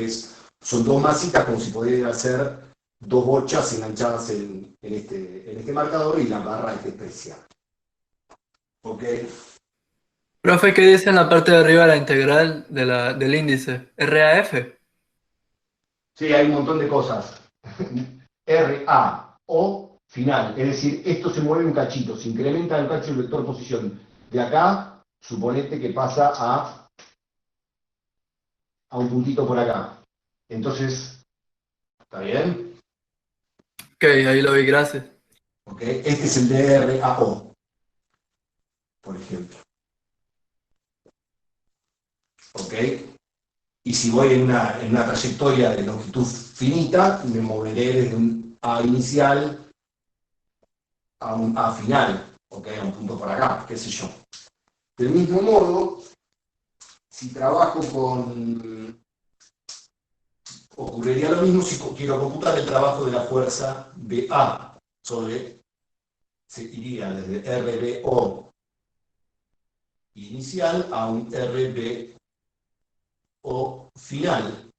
A: son dos masitas como si pudieran ser dos bochas enganchadas en este marcador y la barra es especial. ¿Ok?
B: Profe, ¿qué dice en la parte de arriba la integral del índice? ¿RAF?
A: Sí, hay un montón de cosas. RA o final, es decir, esto se mueve un cachito, se incrementa un cachito el vector posición. De acá, suponete que pasa a un puntito por acá. Entonces, ¿está bien?
B: Ok, ahí lo vi, gracias.
A: ¿Ok? Este es el DRAO, por ejemplo. ¿Ok? Y si voy en una trayectoria de longitud finita, me moveré desde un A inicial a un A final, ¿ok? A un punto por acá, qué sé yo. Del mismo modo, si trabajo con... Ocurriría lo mismo si quiero computar el trabajo de la fuerza BA sobre... Se iría desde RBO inicial a un RBO final.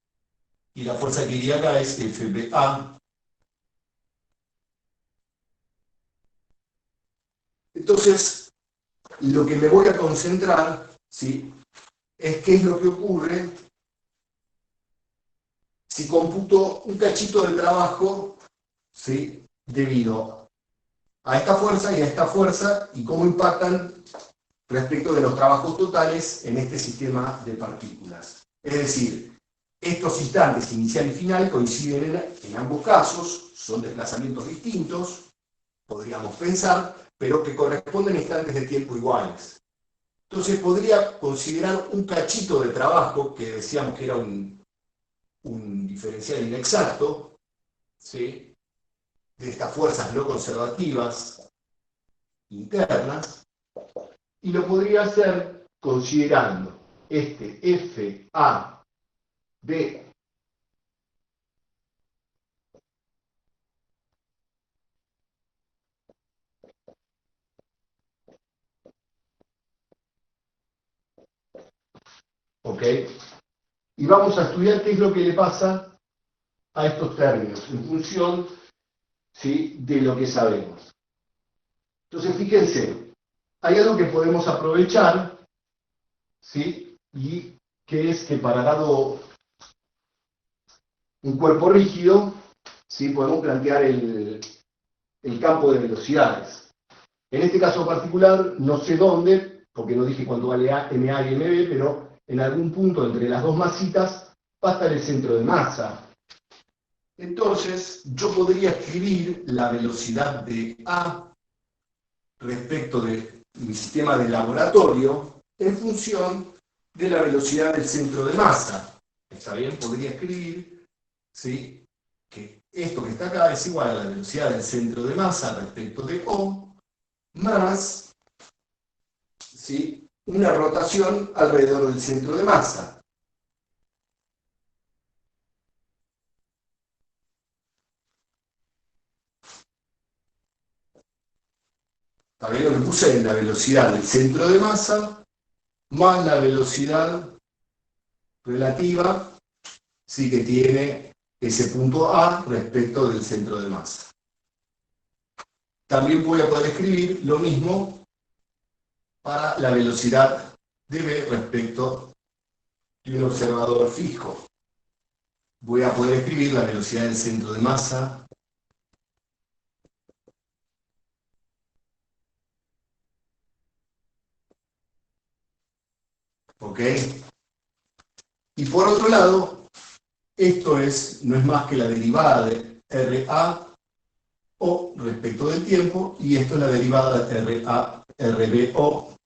A: Y la fuerza que iría acá es FBA. Entonces, lo que me voy a concentrar, ¿sí?, es qué es lo que ocurre si computo un cachito del trabajo, ¿sí?, debido a esta fuerza y a esta fuerza, y cómo impactan respecto de los trabajos totales en este sistema de partículas. Es decir, estos instantes inicial y final coinciden en ambos casos, son desplazamientos distintos, podríamos pensar, pero que corresponden a instantes de tiempo iguales. Entonces podría considerar un cachito de trabajo, que decíamos que era un diferencial inexacto, ¿sí?, de estas fuerzas no conservativas internas, y lo podría hacer considerando este FA de ¿ok? Y vamos a estudiar qué es lo que le pasa a estos términos en función, ¿sí?, de lo que sabemos. Entonces, fíjense, hay algo que podemos aprovechar, ¿sí?, y que es que para dado un cuerpo rígido, ¿sí?, podemos plantear el campo de velocidades. En este caso particular, no sé dónde, porque no dije cuánto vale MA y MB, pero en algún punto entre las dos masitas va a estar el centro de masa. Entonces, yo podría escribir la velocidad de A respecto de mi sistema de laboratorio en función de la velocidad del centro de masa. ¿Está bien? Podría escribir, ¿sí?, que esto que está acá es igual a la velocidad del centro de masa respecto de O, más, ¿sí?, una rotación alrededor del centro de masa. También lo que puse es la velocidad del centro de masa más la velocidad relativa, sí, que tiene ese punto A respecto del centro de masa. También voy a poder escribir lo mismo para la velocidad de B respecto de un observador fijo. Voy a poder escribir la velocidad del centro de masa ¿ok? Y por otro lado, esto no es más que la derivada de RA o respecto del tiempo, y esto es la derivada de RBO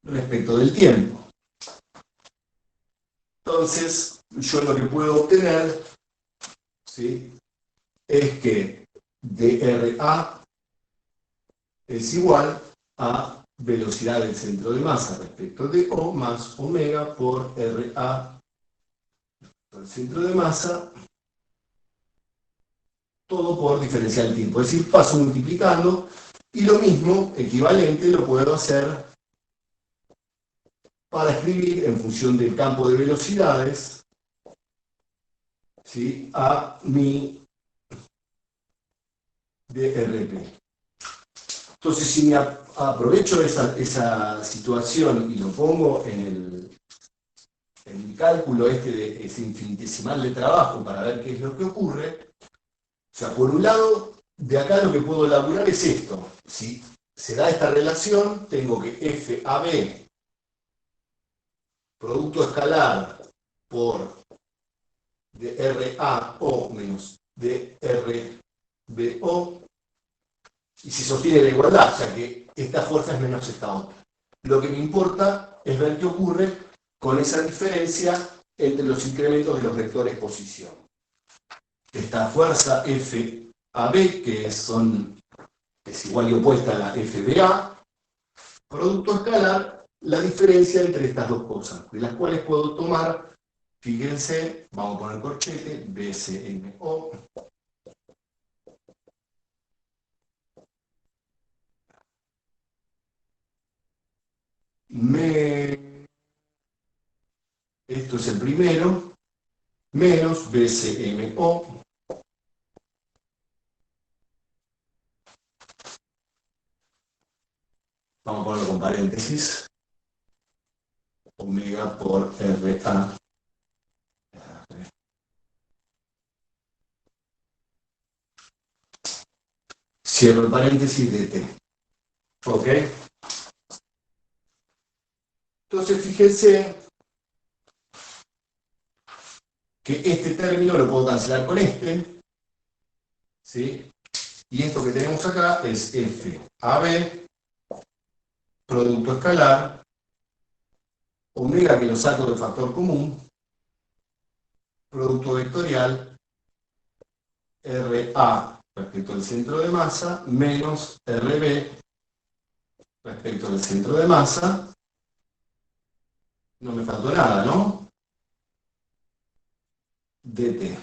A: respecto del tiempo. Entonces, yo lo que puedo obtener, ¿sí?, es que dRA es igual a velocidad del centro de masa respecto de O más omega por RA el centro de masa, todo por diferencial del tiempo. Es decir, paso multiplicando, y lo mismo, equivalente, lo puedo hacer para escribir en función del campo de velocidades, ¿sí?, a mi DRP. Entonces, si me aprovecho esa situación y lo pongo en en mi cálculo de ese infinitesimal de trabajo para ver qué es lo que ocurre, o sea, por un lado, de acá lo que puedo elaborar es esto. Si se da esta relación, tengo que FAB, producto escalar por DRAO menos DRBO, y si sostiene la igualdad, o sea que esta fuerza es menos esta otra. Lo que me importa es ver qué ocurre con esa diferencia entre los incrementos de los vectores posición. Esta fuerza FAB, que es igual y opuesta a la FBA, producto escalar, la diferencia entre estas dos cosas, de las cuales puedo tomar, fíjense, vamos a poner corchete, BSMO, esto es el primero, menos BCMO, vamos a ponerlo con paréntesis, omega por RA. Cierro el paréntesis de T. ¿Ok? Entonces, fíjense que este término lo puedo cancelar con este, ¿sí? Y esto que tenemos acá es FAB, producto escalar, omega que lo saco del factor común, producto vectorial, RA respecto al centro de masa, menos RB respecto al centro de masa. No me faltó nada, ¿no? DT.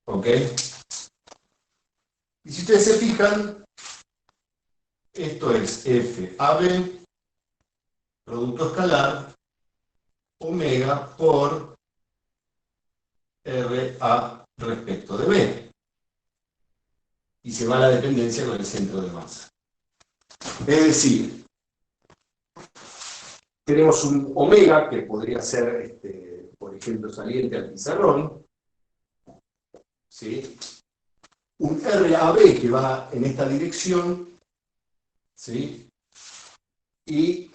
A: ¿Ok? Y si ustedes se fijan, esto es FAB, producto escalar, omega por RA respecto de B. Y se va la dependencia con el centro de masa. Es decir, tenemos un omega que podría ser, por ejemplo, saliente al pizarrón, ¿sí? Un RAB que va en esta dirección, ¿sí? Y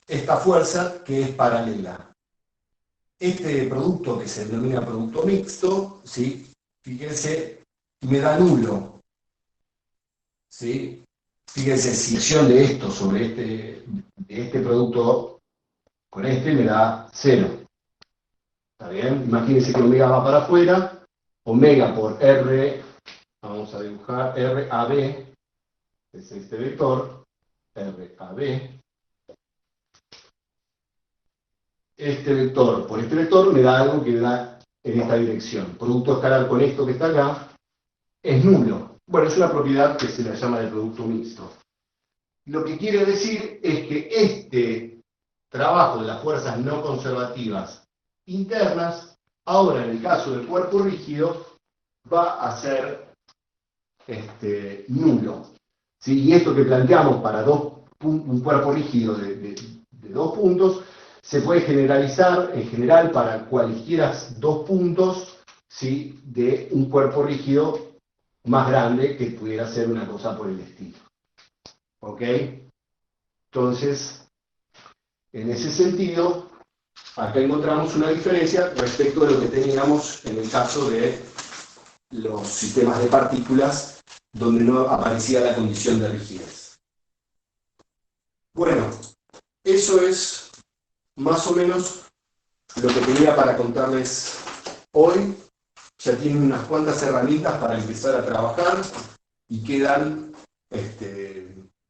A: esta fuerza que es paralela. Este producto que se denomina producto mixto, ¿sí? Fíjense, me da nulo, ¿sí? Fíjense, si acción de esto sobre este producto con este me da 0. ¿Está bien? Imagínense que omega va para afuera, omega por R, vamos a dibujar RAB, es este vector, RAB. Este vector por este vector me da algo que da en esta dirección. Producto escalar con esto que está acá es nulo. Bueno, es una propiedad que se le llama de producto mixto. Lo que quiere decir es que este trabajo de las fuerzas no conservativas internas, ahora en el caso del cuerpo rígido, va a ser nulo. ¿Sí? Y esto que planteamos para un cuerpo rígido de 2 puntos, se puede generalizar en general para cualquiera 2 puntos, ¿sí? De un cuerpo rígido más grande que pudiera ser una cosa por el estilo. ¿Ok? Entonces, en ese sentido, acá encontramos una diferencia respecto de lo que teníamos en el caso de los sistemas de partículas donde no aparecía la condición de rigidez. Bueno, eso es más o menos lo que tenía para contarles hoy. Ya tienen unas cuantas herramientas para empezar a trabajar y quedan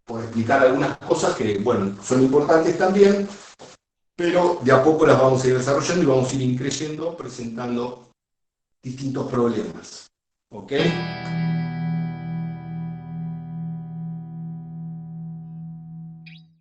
A: por explicar algunas cosas que, bueno, son importantes también, pero de a poco las vamos a ir desarrollando y vamos a ir increyendo, presentando distintos problemas. ¿Ok?